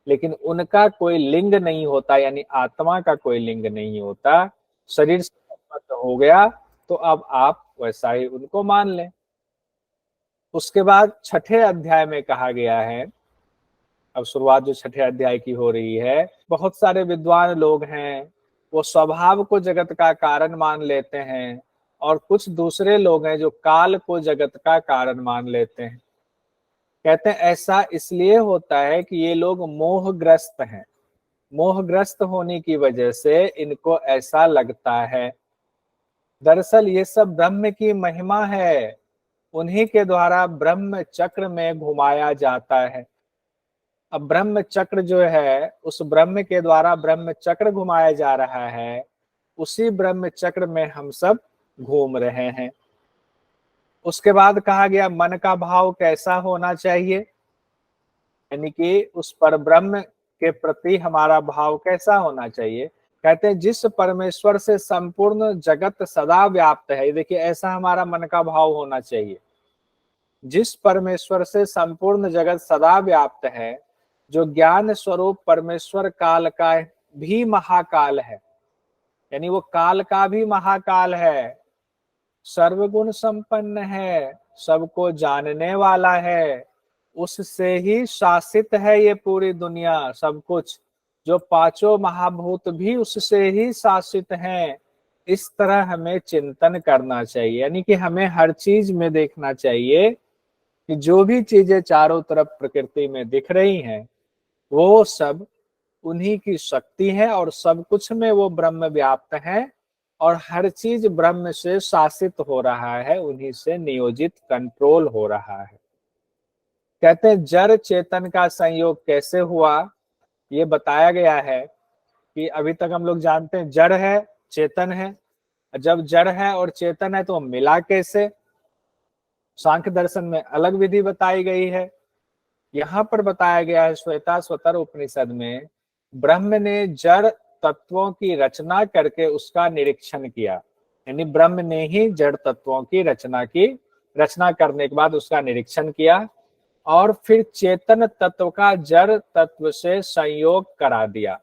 लेकिन उनका कोई लिंग नहीं होता, यानी आत्मा का कोई लिंग नहीं होता। शरीर से संबद्ध हो गया तो अब आप वैसा ही उनको मान लें। उसके बाद छठे अध्याय में कहा गया है, अब शुरुआत जो छठे अध्याय की हो रही है, बहुत सारे विद्वान लोग हैं, वो स्वभाव को जगत का कारण मान लेते हैं, और कुछ दूसरे लोग हैं जो काल को जगत का कारण मान लेते हैं। कहते हैं ऐसा इसलिए होता है कि ये लोग मोहग्रस्त हैं, मोहग्रस्त होने की वजह से इनको ऐसा लगता है। दरअसल ये सब ब्रह्म की महिमा है, उन्हीं के द्वारा ब्रह्म चक्र में घुमाया जाता है। अब ब्रह्म चक्र जो है, उस ब्रह्म के द्वारा ब्रह्म चक्र घुमाया जा रहा है, उसी ब्रह्म चक्र में हम सब घूम रहे हैं। उसके बाद कहा गया मन का भाव कैसा होना चाहिए, यानी कि उस पर ब्रह्म के प्रति हमारा भाव कैसा होना चाहिए। कहते हैं जिस परमेश्वर से संपूर्ण जगत सदा व्याप्त है, देखिए ऐसा हमारा मन का भाव होना चाहिए। जिस परमेश्वर से संपूर्ण जगत सदा व्याप्त है, जो ज्ञान स्वरूप परमेश्वर काल का भी महाकाल है, यानी वो काल का भी महाकाल है, सर्वगुण संपन्न है, सबको जानने वाला है, उससे ही शासित है ये पूरी दुनिया, सब कुछ। जो पांचों महाभूत भी उससे ही शासित हैं। इस तरह हमें चिंतन करना चाहिए, यानी कि हमें हर चीज में देखना चाहिए कि जो भी चीजें चारों तरफ प्रकृति में दिख रही हैं, वो सब उन्हीं की शक्ति है, और सब कुछ में वो ब्रह्म व्याप्त है, और हर चीज ब्रह्म से शासित हो रहा है, उन्हीं से नियोजित, कंट्रोल हो रहा है। कहते हैं जड़ चेतन का संयोग कैसे हुआ, ये बताया गया है कि अभी तक हम लोग जानते हैं जड़ है, चेतन है। जब जड़ है और चेतन है तो मिला कैसे, सांख्य दर्शन में अलग विधि बताई गई है। यहाँ पर बताया गया है श्वेताश्वतर उपनिषद में, ब्रह्म ने जड़ तत्वों की रचना करके उसका निरीक्षण किया, यानी ब्रह्म ने ही जड़ तत्वों की रचना की, रचना करने के बाद उसका निरीक्षण किया, और फिर चेतन तत्व का जड़ तत्व से संयोग करा दिया।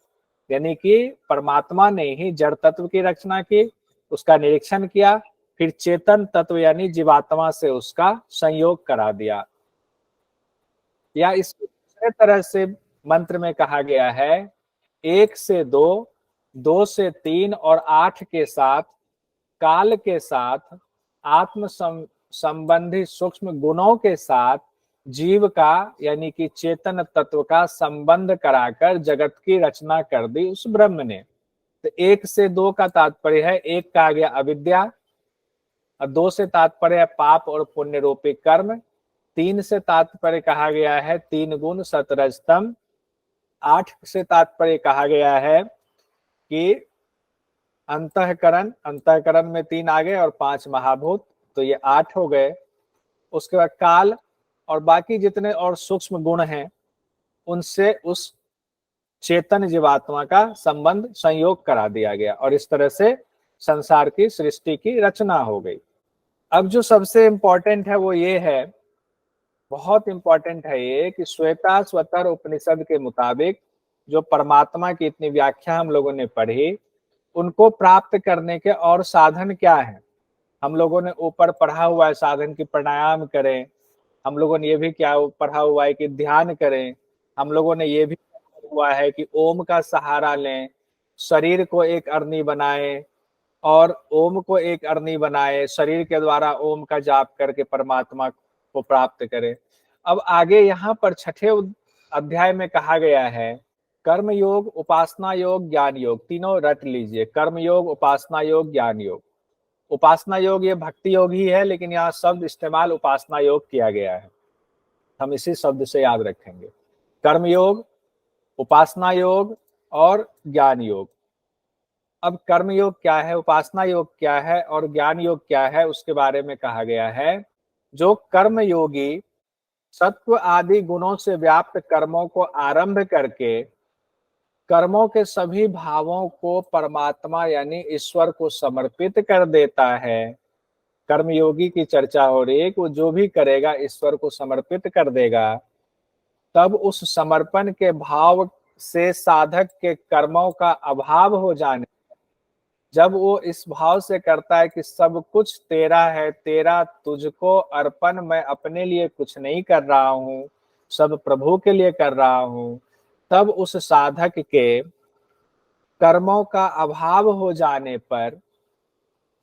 यानी कि परमात्मा ने ही जड़ तत्व की रचना की, उसका निरीक्षण किया, फिर चेतन तत्व यानी जीवात्मा से उसका संयोग करा दिया। या इसको दूसरे तरह से मंत्र में कहा गया है, 1 से 2, 2 से 3 और 8 के साथ, काल के साथ, आत्म संबंधी सूक्ष्म गुणों के साथ जीव का यानी कि चेतन तत्व का संबंध कराकर जगत की रचना कर दी उस ब्रह्म ने। तो 1 से 2 का तात्पर्य है, एक का आ गया अविद्या, और 2 से तात्पर्य है पाप और पुण्य रूपी कर्म, 3 से तात्पर्य कहा गया है 3 गुण सतरजतम, 8 से तात्पर्य कहा गया है कि अंतःकरण, अंतःकरण में 3 आ गए और 5 महाभूत, तो ये 8 हो गए। उसके बाद काल और बाकी जितने और सूक्ष्म गुण हैं उनसे उस चेतन जीवात्मा का संबंध संयोग करा दिया गया और इस तरह से संसार की सृष्टि की रचना हो गई। अब जो सबसे इंपॉर्टेंट है वो ये है, बहुत इंपॉर्टेंट है ये, कि श्वेताश्वतर उपनिषद के मुताबिक जो परमात्मा की इतनी व्याख्या हम लोगों ने पढ़ी, उनको प्राप्त करने के और साधन क्या है। हम लोगों ने ऊपर पढ़ा हुआ है साधन की प्राणायाम करें, हम लोगों ने ये भी क्या पढ़ा हुआ है कि ध्यान करें, हम लोगों ने ये भी पढ़ा हुआ है कि ओम का सहारा लें, शरीर को एक अरनी बनाएं और ओम को एक अरनी बनाए, शरीर के द्वारा ओम का जाप करके परमात्मा को प्राप्त करें। अब आगे यहाँ पर 6ठे अध्याय में कहा गया है कर्म योग, उपासना योग, ज्ञान योग, तीनों रट लीजिए। कर्म योग, उपासना योग, ज्ञान योग। उपासना योग ये भक्ति योग ही है, लेकिन यहाँ शब्द इस्तेमाल उपासना योग किया गया है, हम इसी शब्द से याद रखेंगे। कर्म योग, उपासना योग और ज्ञान योग। अब कर्म योग क्या है, उपासना योग क्या है और ज्ञान योग क्या है, उसके बारे में कहा गया है। जो कर्म योगी सत्व आदि गुणों से व्याप्त कर्मों को आरंभ करके कर्मों के सभी भावों को परमात्मा यानी ईश्वर को समर्पित कर देता है। कर्मयोगी की चर्चा हो रही है कि वो जो भी करेगा ईश्वर को समर्पित कर देगा। तब उस समर्पण के भाव से साधक के कर्मों का अभाव हो जाने, जब वो इस भाव से करता है कि सब कुछ तेरा है, तेरा तुझको अर्पण, मैं अपने लिए कुछ नहीं कर रहा हूँ, सब प्रभु के लिए कर रहा हूँ, तब उस साधक के कर्मों का अभाव हो जाने पर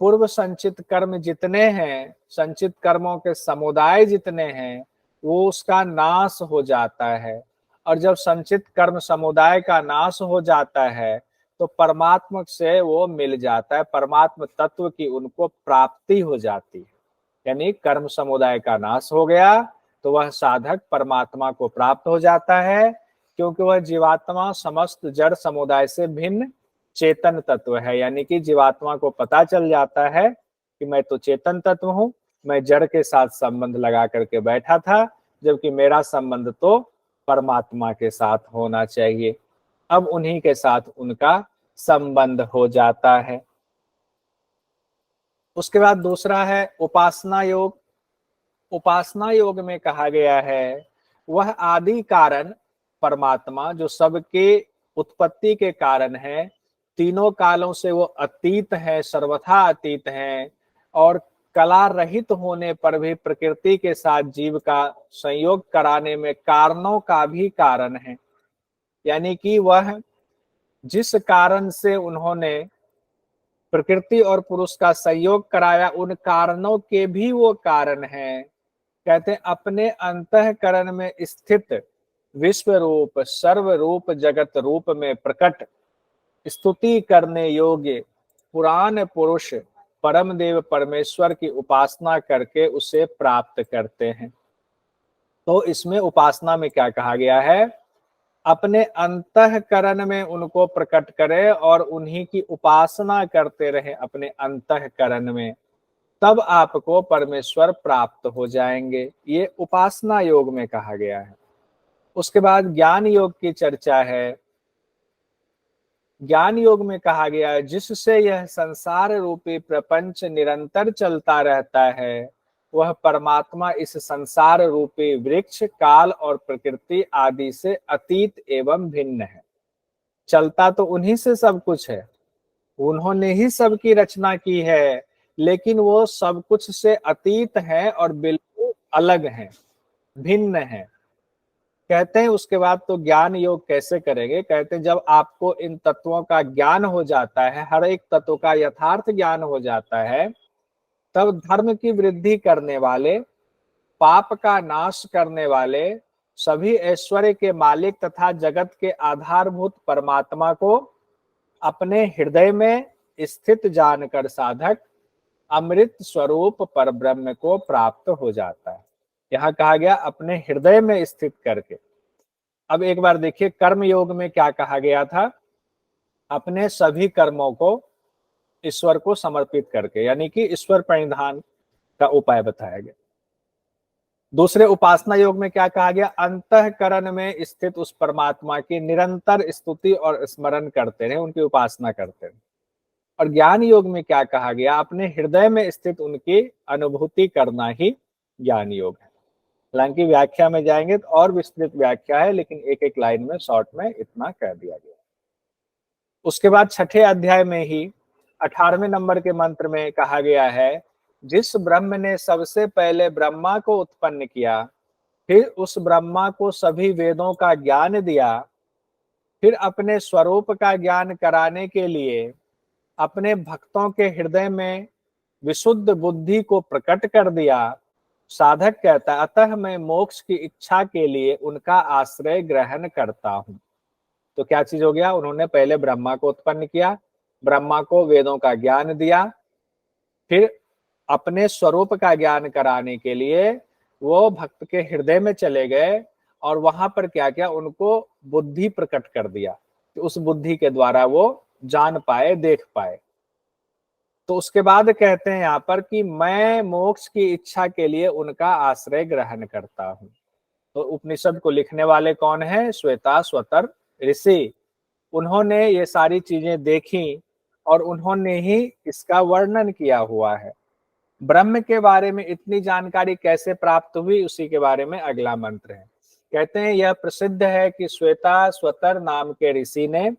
पूर्व संचित कर्म जितने हैं, संचित कर्मों के समुदाय जितने हैं, वो उसका नाश हो जाता है। और जब संचित कर्म समुदाय का नाश हो जाता है तो परमात्मा से वो मिल जाता है, परमात्म तत्व की उनको प्राप्ति हो जाती है। यानी कर्म समुदाय का नाश हो गया तो वह साधक परमात्मा को प्राप्त हो जाता है, क्योंकि वह जीवात्मा समस्त जड़ समुदाय से भिन्न चेतन तत्व है। यानी कि जीवात्मा को पता चल जाता है कि मैं तो चेतन तत्व हूं, मैं जड़ के साथ संबंध लगा करके बैठा था, जबकि मेरा संबंध तो परमात्मा के साथ होना चाहिए। अब उन्हीं के साथ उनका संबंध हो जाता है। उसके बाद दूसरा है उपासना योग। उपासना योग में कहा गया है वह आदि कारण परमात्मा जो सबके उत्पत्ति के कारण है, तीनों कालों से वो अतीत है, सर्वथा अतीत है, और कला रहित होने पर भी प्रकृति के साथ जीव का संयोग कराने में कारणों का भी कारण है। यानी कि वह जिस कारण से उन्होंने प्रकृति और पुरुष का संयोग कराया, उन कारणों के भी वो कारण है। कहते हैं अपने अंतःकरण में स्थित विश्व रूप सर्व रूप जगत रूप में प्रकट स्तुति करने योग्य पुराण पुरुष परम देव परमेश्वर की उपासना करके उसे प्राप्त करते हैं। तो इसमें उपासना में क्या कहा गया है, अपने अंतःकरण में उनको प्रकट करे और उन्हीं की उपासना करते रहे अपने अंतःकरण में, तब आपको परमेश्वर प्राप्त हो जाएंगे। ये उपासना योग में कहा गया है। उसके बाद ज्ञान योग की चर्चा है। ज्ञान योग में कहा गया है जिससे यह संसार रूपी प्रपंच निरंतर चलता रहता है, वह परमात्मा इस संसार रूपी वृक्ष काल और प्रकृति आदि से अतीत एवं भिन्न है। चलता तो उन्हीं से सब कुछ है, उन्होंने ही सबकी रचना की है, लेकिन वो सब कुछ से अतीत है और बिल्कुल अलग है, भिन्न है। कहते हैं उसके बाद तो ज्ञान योग कैसे करेंगे, कहते हैं जब आपको इन तत्वों का ज्ञान हो जाता है, हर एक तत्व का यथार्थ ज्ञान हो जाता है, तब धर्म की वृद्धि करने वाले, पाप का नाश करने वाले, सभी ऐश्वर्य के मालिक तथा जगत के आधारभूत परमात्मा को अपने हृदय में स्थित जानकर साधक अमृत स्वरूप परब्रह्म को प्राप्त हो जाता है। यहाँ कहा गया अपने हृदय में स्थित करके। अब एक बार देखिए कर्म योग में क्या कहा गया था, अपने सभी कर्मों को ईश्वर को समर्पित करके, यानी कि ईश्वर प्रणिधान का उपाय बताया गया। दूसरे उपासना योग में क्या कहा गया? अंतःकरण में स्थित उस परमात्मा की निरंतर स्तुति और स्मरण करते रहे, उनकी उपासना करते रहे। और ज्ञान योग में क्या कहा गया? अपने हृदय में स्थित उनकी अनुभूति करना ही ज्ञान योग है। हालांकि व्याख्या में जाएंगे तो और विस्तृत व्याख्या है, लेकिन एक एक लाइन में शॉर्ट में इतना कह दिया गया। उसके बाद छठे अध्याय में ही 18वें नंबर के मंत्र में कहा गया है, जिस ब्रह्म ने सबसे पहले ब्रह्मा को उत्पन्न किया, फिर उस ब्रह्मा को सभी वेदों का ज्ञान दिया, फिर अपने स्वरूप का ज्ञान कराने के लिए अपने भक्तों के हृदय में विशुद्ध बुद्धि को प्रकट कर दिया। साधक कहता है, अतः मैं मोक्ष की इच्छा के लिए उनका आश्रय ग्रहण करता हूं। तो क्या चीज हो गया? उन्होंने पहले ब्रह्मा को उत्पन्न किया, ब्रह्मा को वेदों का ज्ञान दिया, फिर अपने स्वरूप का ज्ञान कराने के लिए वो भक्त के हृदय में चले गए और वहां पर क्या किया? उनको बुद्धि प्रकट कर दिया, तो उस बुद्धि के द्वारा वो जान पाए, देख पाए। तो उसके बाद कहते हैं यहाँ पर कि मैं मोक्ष की इच्छा के लिए उनका आश्रय ग्रहण करता हूं। तो उपनिषद को लिखने वाले कौन है? श्वेताश्वतर ऋषि। उन्होंने ये सारी चीजें देखी और उन्होंने ही इसका वर्णन किया हुआ है। ब्रह्म के बारे में इतनी जानकारी कैसे प्राप्त हुई, उसी के बारे में अगला मंत्र है। कहते हैं, यह प्रसिद्ध है कि श्वेताश्वतर नाम के ऋषि ने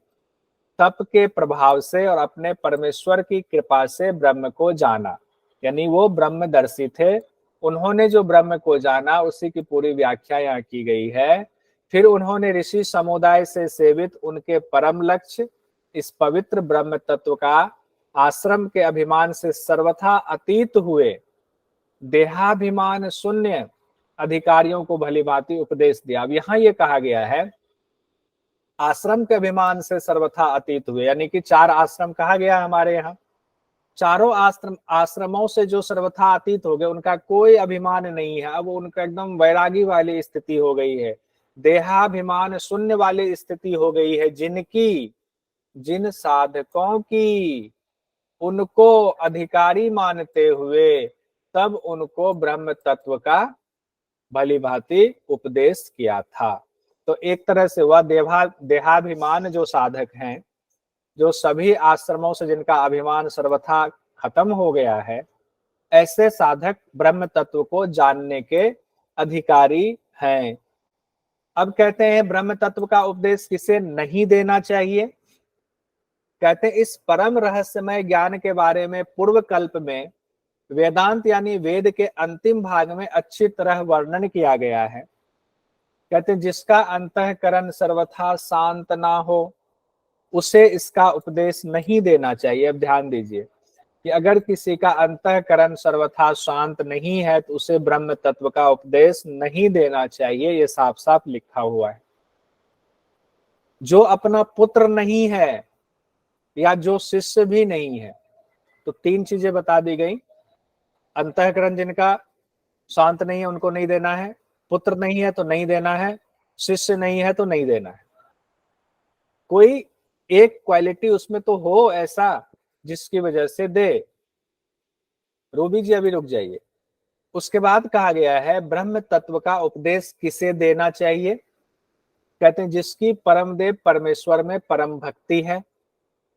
तप के प्रभाव से और अपने परमेश्वर की कृपा से ब्रह्म को जाना, यानी वो ब्रह्मदर्शी थे। उन्होंने जो ब्रह्म को जाना, उसी की पूरी व्याख्या यहाँ की गई है। फिर उन्होंने ऋषि समुदाय से सेवित उनके परम लक्ष्य इस पवित्र ब्रह्म तत्व का आश्रम के अभिमान से सर्वथा अतीत हुए देहाभिमान शून्य अधिकारियों को भली भांति उपदेश दिया। अब यहाँ ये कहा गया है, आश्रम के अभिमान से सर्वथा अतीत हुए, यानी कि 4 आश्रम कहा गया हमारे यहाँ। चारों आश्रमों से जो सर्वथा अतीत हो गए, उनका कोई अभिमान नहीं है। अब उनका एकदम वैरागी वाली स्थिति हो गई है, देहाभिमान शून्य वाली स्थिति हो गई है। जिन साधकों की उनको अधिकारी मानते हुए तब उनको ब्रह्म तत्व का भली भांति उपदेश किया था। तो एक तरह से वह देहाभिमान जो साधक हैं, जो सभी आश्रमों से जिनका अभिमान सर्वथा खत्म हो गया है, ऐसे साधक ब्रह्म तत्व को जानने के अधिकारी हैं। अब कहते हैं, ब्रह्म तत्व का उपदेश किसे नहीं देना चाहिए? कहते हैं, इस परम रहस्यमय ज्ञान के बारे में पूर्व कल्प में वेदांत यानी वेद के अंतिम भाग में अच्छी तरह वर्णन किया गया है। कहते हैं, जिसका अंतःकरण सर्वथा शांत ना हो, उसे इसका उपदेश नहीं देना चाहिए। अब ध्यान दीजिए कि अगर किसी का अंतःकरण सर्वथा शांत नहीं है तो उसे ब्रह्म तत्व का उपदेश नहीं देना चाहिए। ये साफ साफ लिखा हुआ है। जो अपना पुत्र नहीं है या जो शिष्य भी नहीं है, तो 3 चीजें बता दी गई। अंतःकरण जिनका शांत नहीं है उनको नहीं देना है, पुत्र नहीं है तो नहीं देना है, शिष्य नहीं है तो नहीं देना है। कोई एक क्वालिटी उसमें तो हो ऐसा जिसकी वजह से दे। रूबी जी अभी रुक जाइए। उसके बाद कहा गया है, ब्रह्म तत्व का उपदेश किसे देना चाहिए? कहते हैं, जिसकी परमदेव परमेश्वर में परम भक्ति है।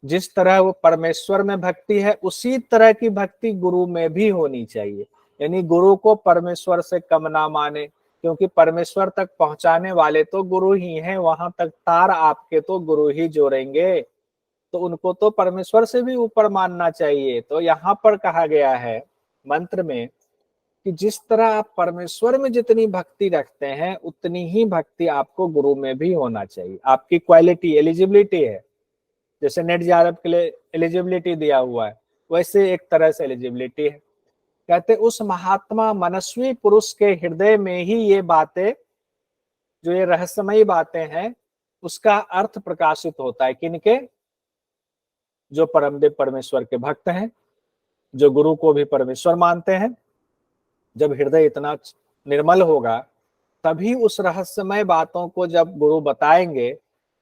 जिस तरह वो परमेश्वर में भक्ति है, उसी तरह की भक्ति गुरु में भी होनी चाहिए। यानी गुरु को परमेश्वर से कम ना माने, क्योंकि परमेश्वर तक पहुंचाने वाले तो गुरु ही हैं। वहां तक तार आपके तो गुरु ही जोड़ेंगे, तो उनको तो परमेश्वर से भी ऊपर मानना चाहिए। तो यहाँ पर कहा गया है मंत्र में कि जिस तरह आप परमेश्वर में जितनी भक्ति रखते हैं, उतनी ही भक्ति आपको गुरु में भी होना चाहिए। आपकी क्वालिटी, एलिजिबिलिटी है। जैसे नेट जेआरएफ के लिए एलिजिबिलिटी दिया हुआ है, वैसे एक तरह से एलिजिबिलिटी है। कहते उस महात्मा मनस्वी पुरुष के हृदय में ही ये बातें, जो ये रहस्यमयी बातें हैं, उसका अर्थ प्रकाशित होता है। किनके? जो परमदेव परमेश्वर के भक्त हैं, जो गुरु को भी परमेश्वर मानते हैं। जब हृदय इतना निर्मल होगा, तभी उस रहस्यमय बातों को जब गुरु बताएंगे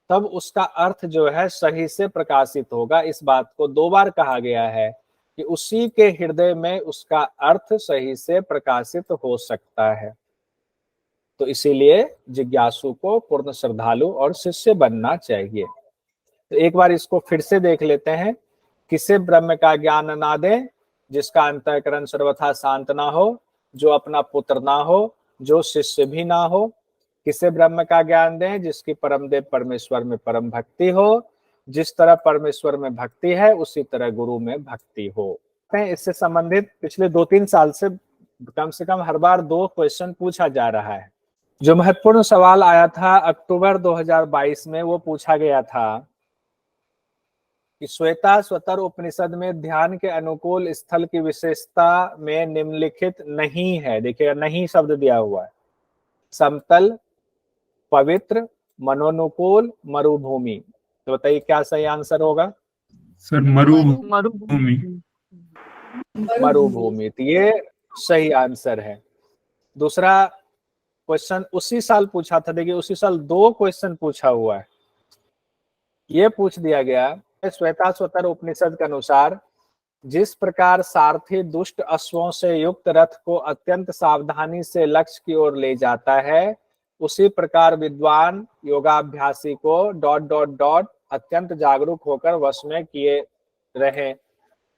तब उसका अर्थ जो है सही से प्रकाशित होगा। इस बात को 2 बार कहा गया है कि उसी के हृदय में उसका अर्थ सही से प्रकाशित हो सकता है। तो इसीलिए जिज्ञासु को पूर्ण श्रद्धालु और शिष्य बनना चाहिए। तो एक बार इसको फिर से देख लेते हैं। किसे ब्रह्म का ज्ञान ना दे, जिसका अंतःकरण सर्वथा शांत ना हो, जो अपना पुत्र ना हो, जो शिष्य भी ना हो। किसे ब्रह्म का ज्ञान दें, जिसकी परमदेव परमेश्वर में परम भक्ति हो। जिस तरह परमेश्वर में भक्ति है उसी तरह गुरु में भक्ति हो। इससे संबंधित पिछले 2-3 साल से कम से कम हर बार 2 क्वेश्चन पूछा जा रहा है। जो महत्वपूर्ण सवाल आया था अक्टूबर 2022 में, वो पूछा गया था कि श्वेताश्वतर उपनिषद में ध्यान के अनुकूल स्थल की विशेषता में निम्नलिखित नहीं है। देखिएगा, नहीं शब्द दिया हुआ है। समतल, पवित्र, मनोनुकूल, मरुभूमि। तो बताइए क्या सही आंसर होगा? सर मरुभूमि। मरुभूमि, तो ये सही आंसर है। दूसरा क्वेश्चन उसी साल पूछा था। देखिए, उसी साल 2 क्वेश्चन पूछा हुआ है। ये पूछ दिया गया, श्वेताश्वतर उपनिषद के अनुसार जिस प्रकार सारथी दुष्ट अश्वों से युक्त रथ को अत्यंत सावधानी से लक्ष्य की ओर ले जाता है, उसी प्रकार विद्वान योगाभ्यासी को ... अत्यंत जागरूक होकर वश में किए रहे।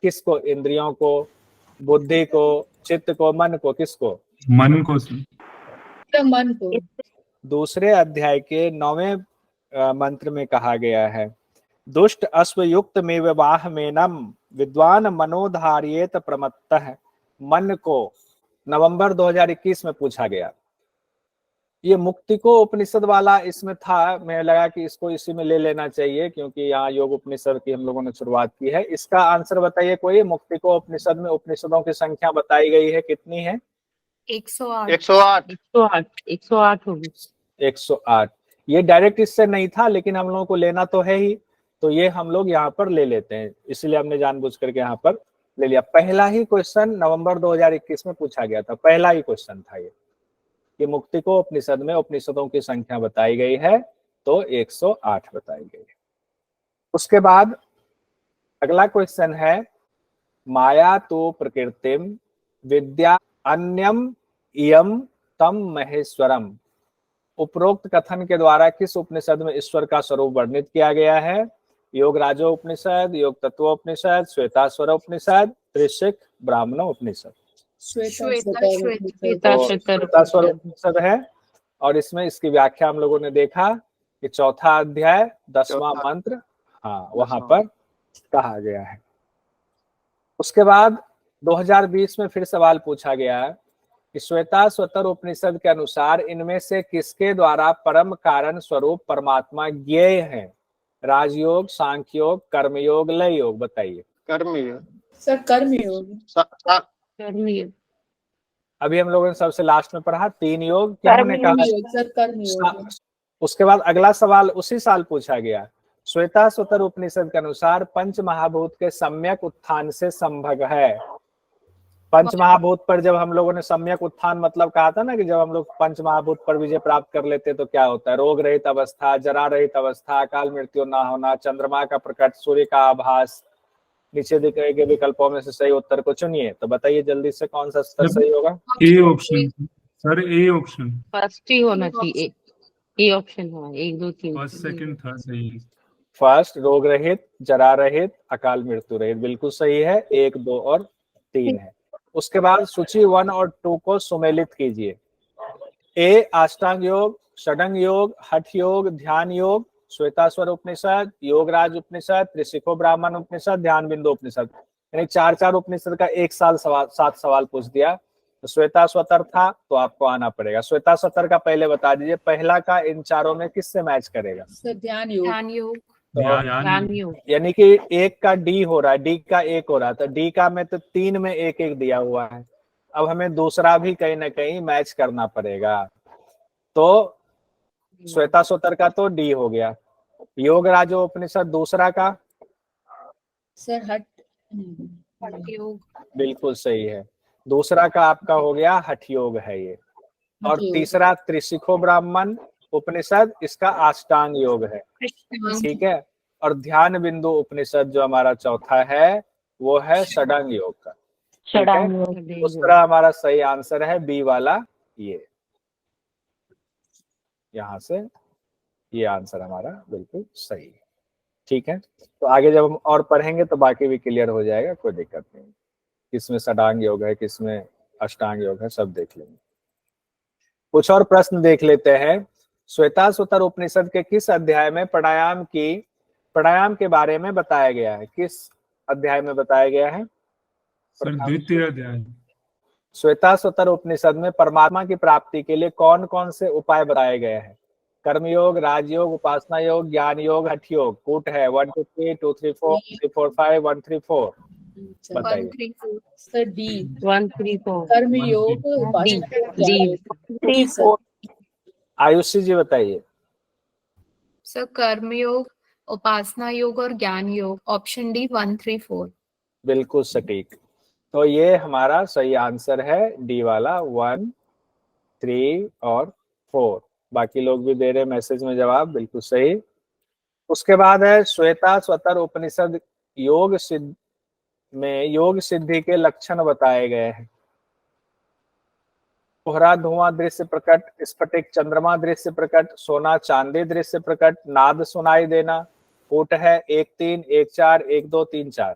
किसको? इंद्रियों को, बुद्धि को, चित्त को, मन को। किसको? मन को। मन को। दूसरे अध्याय के 9वें मंत्र में कहा गया है, दुष्ट अश्वयुक्त में विवाह में नम विद्वान मनोधार्येत प्रमत्तः। मन को नवंबर 2021 में पूछा गया। ये मुक्ति को उपनिषद वाला इसमें था, मैं लगा कि इसको इसी में ले लेना चाहिए क्योंकि यहाँ योग उपनिषद की हम लोगों ने शुरुआत की है। इसका आंसर बताइए कोई। मुक्ति को उपनिषद में उपनिषदों की संख्या बताई गई है, कितनी है? 108 होगी। 108। ये डायरेक्ट इससे नहीं था, लेकिन हम लोगों को लेना तो है ही, तो ये हम लोग यहाँ पर ले लेते हैं, इसलिए हमने जानबूझ करके यहाँ पर ले लिया। पहला ही क्वेश्चन नवंबर 2021 में पूछा गया था, पहला ही क्वेश्चन था ये कि मुक्ति को उपनिषद में उपनिषदों की संख्या बताई गई है, तो 108 बताई गई है। उसके बाद अगला क्वेश्चन है, माया तो प्रकृतिम विद्या अन्यम इयम तम महेश्वरम। उपरोक्त कथन के द्वारा किस उपनिषद में ईश्वर का स्वरूप वर्णित किया गया है? योग राजो उपनिषद, योग तत्व उपनिषद, श्वेताश्वर उपनिषद, त्रिशिक ब्राह्मण उपनिषद। श्वेताश्वर उपनिषद है, और इसमें इसकी व्याख्या हम लोगों ने देखा कि 4था अध्याय 10वां मंत्र, हाँ, वहां पर कहा गया है। उसके बाद 2020 में फिर सवाल पूछा गया कि श्वेताश्वतर उपनिषद के अनुसार इनमें से किसके द्वारा परम कारण स्वरूप परमात्मा ज्ञेय है? राजयोग, सांख्य योग, कर्मयोग, लय योग। बताइए। कर्मयोग। सर कर्मयोग। अभी हम लोगों ने सबसे लास्ट में पढ़ा 3 योग, किन्होंने कहा? उसके बाद अगला सवाल उसी साल पूछा गया, श्वेताश्वतर उपनिषद के अनुसार पंच महाभूत के सम्यक उत्थान से संभव है। पंच महाभूत पर जब हम लोगों ने सम्यक उत्थान मतलब कहा था ना कि जब हम लोग पंच महाभूत पर विजय प्राप्त कर लेते तो क्या होता है? रोग रहित अवस्था, जरा रहित अवस्था, अकाल मृत्यु ना होना, चंद्रमा का प्रकट, सूर्य का आभास। नीचे दिए गए विकल्पों में से सही उत्तर को चुनिए। तो बताइए जल्दी से कौन सा उत्तर सही होगा? A option sir, a option first ही होना चाहिए। ए ऑप्शन है, 1 2 3 फर्स्ट सेकंड थर्ड सही है। फर्स्ट रोग रहित, जरा रहित, अकाल मृत्यु रहित, बिल्कुल सही है। 1 2 और 3 है। उसके बाद सूची 1 और 2 को सुमेलित कीजिए। ए अष्टांग योग, षडंग योग, हठ योग, ध्यान योग, श्वेताश्वर उपनिषद, योगराज उपनिषद, त्रिशिको ब्राह्मण उपनिषद, ध्यान बिंदु उपनिषद। यानी 4 उपनिषद का एक साल 7 सवाल पूछ दिया। तो श्वेताश्वतर था तो आपको आना पड़ेगा। श्वेताश्वतर का पहले बता दीजिए, पहला का इन चारों में किससे मैच करेगा? ध्यान योग। यानी कि 1 का डी हो रहा है, डी का 1 हो रहा है, तो डी का में तो 3 में 1 दिया हुआ है। अब हमें दूसरा भी कहीं ना कहीं मैच करना पड़ेगा। तो श्वेताश्वतर का तो डी हो गया। योगराज उपनिषद दूसरा का सर हठ योग, बिल्कुल सही है। दूसरा का आपका हो गया हठ योग है ये। और तीसरा त्रिशिको ब्राह्मण, उपनिषद इसका अष्टांग योग है, ठीक है। और ध्यान बिंदु उपनिषद जो हमारा चौथा है वो है षडांग योग का, ठीक है। उस तरह हमारा सही आंसर है बी वाला, ये यहाँ से ये आंसर हमारा बिल्कुल सही है, ठीक है। तो आगे जब हम और पढ़ेंगे तो बाकी भी क्लियर हो जाएगा, कोई दिक्कत नहीं। किसमें षडांग योग है, किसमें अष्टांग योग है, सब देख लेंगे। कुछ और प्रश्न देख लेते हैं। श्वेताश्वतर उपनिषद के किस अध्याय में प्राणायाम के बारे में बताया गया है? किस अध्याय में बताया गया है? सर द्वितीय अध्याय। श्वेताश्वतर उपनिषद में परमात्मा की प्राप्ति के लिए कौन कौन से उपाय बताए गए हैं? कर्मयोग, राजयोग, उपासना योग, ज्ञान योग, हठ योग। कूट है 1 2 3 2 3 4 3 4 5 1 3 4। बताइए। 1 3 4 सर डी 1 3 4 कर्म योग डी 4। आयुषी जी बताइए। सर कर्म योग, उपासना योग और ज्ञान योग। Option D 1 3 4। बिल्कुल सटीक। तो ये हमारा सही आंसर है डी वाला 1 3 और 4। बाकी लोग भी दे रहे मैसेज में जवाब, बिल्कुल सही। उसके बाद है श्वेताश्वतर उपनिषद योग सिद्धि के लक्षण बताए गए हैं। कोहरा धुआं दृश्य प्रकट, स्फटिक चंद्रमा दृश्य प्रकट, सोना चांदी दृश्य प्रकट, नाद सुनाई देना। कूट है 1 3 1 4 1 2 3 4।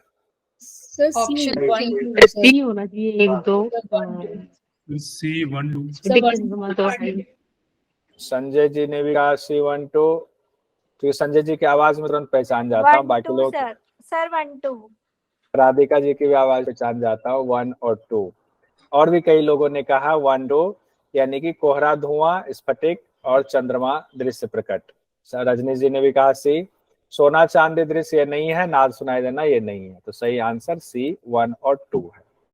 सर ऑप्शन सी होना चाहिए 1 2 सी 1 2। संजय जी ने भी कहा C 1 2। तो संजय जी की आवाज में तुरंत पहचान जाता हूँ। बाकी लोग सर 1 2। राधिका जी की भी आवाज पहचान जाता हूँ 1 और 2। और भी कई लोगों ने कहा 1 2, यानी कि कोहरा धुआं, स्फटिक और चंद्रमा दृश्य प्रकट। रजनी जी ने भी कहा सी। सोना चांदी दृश्य ये नहीं है, नाद सुनाई देना ये नहीं है। तो सही आंसर C 1 और 2 है।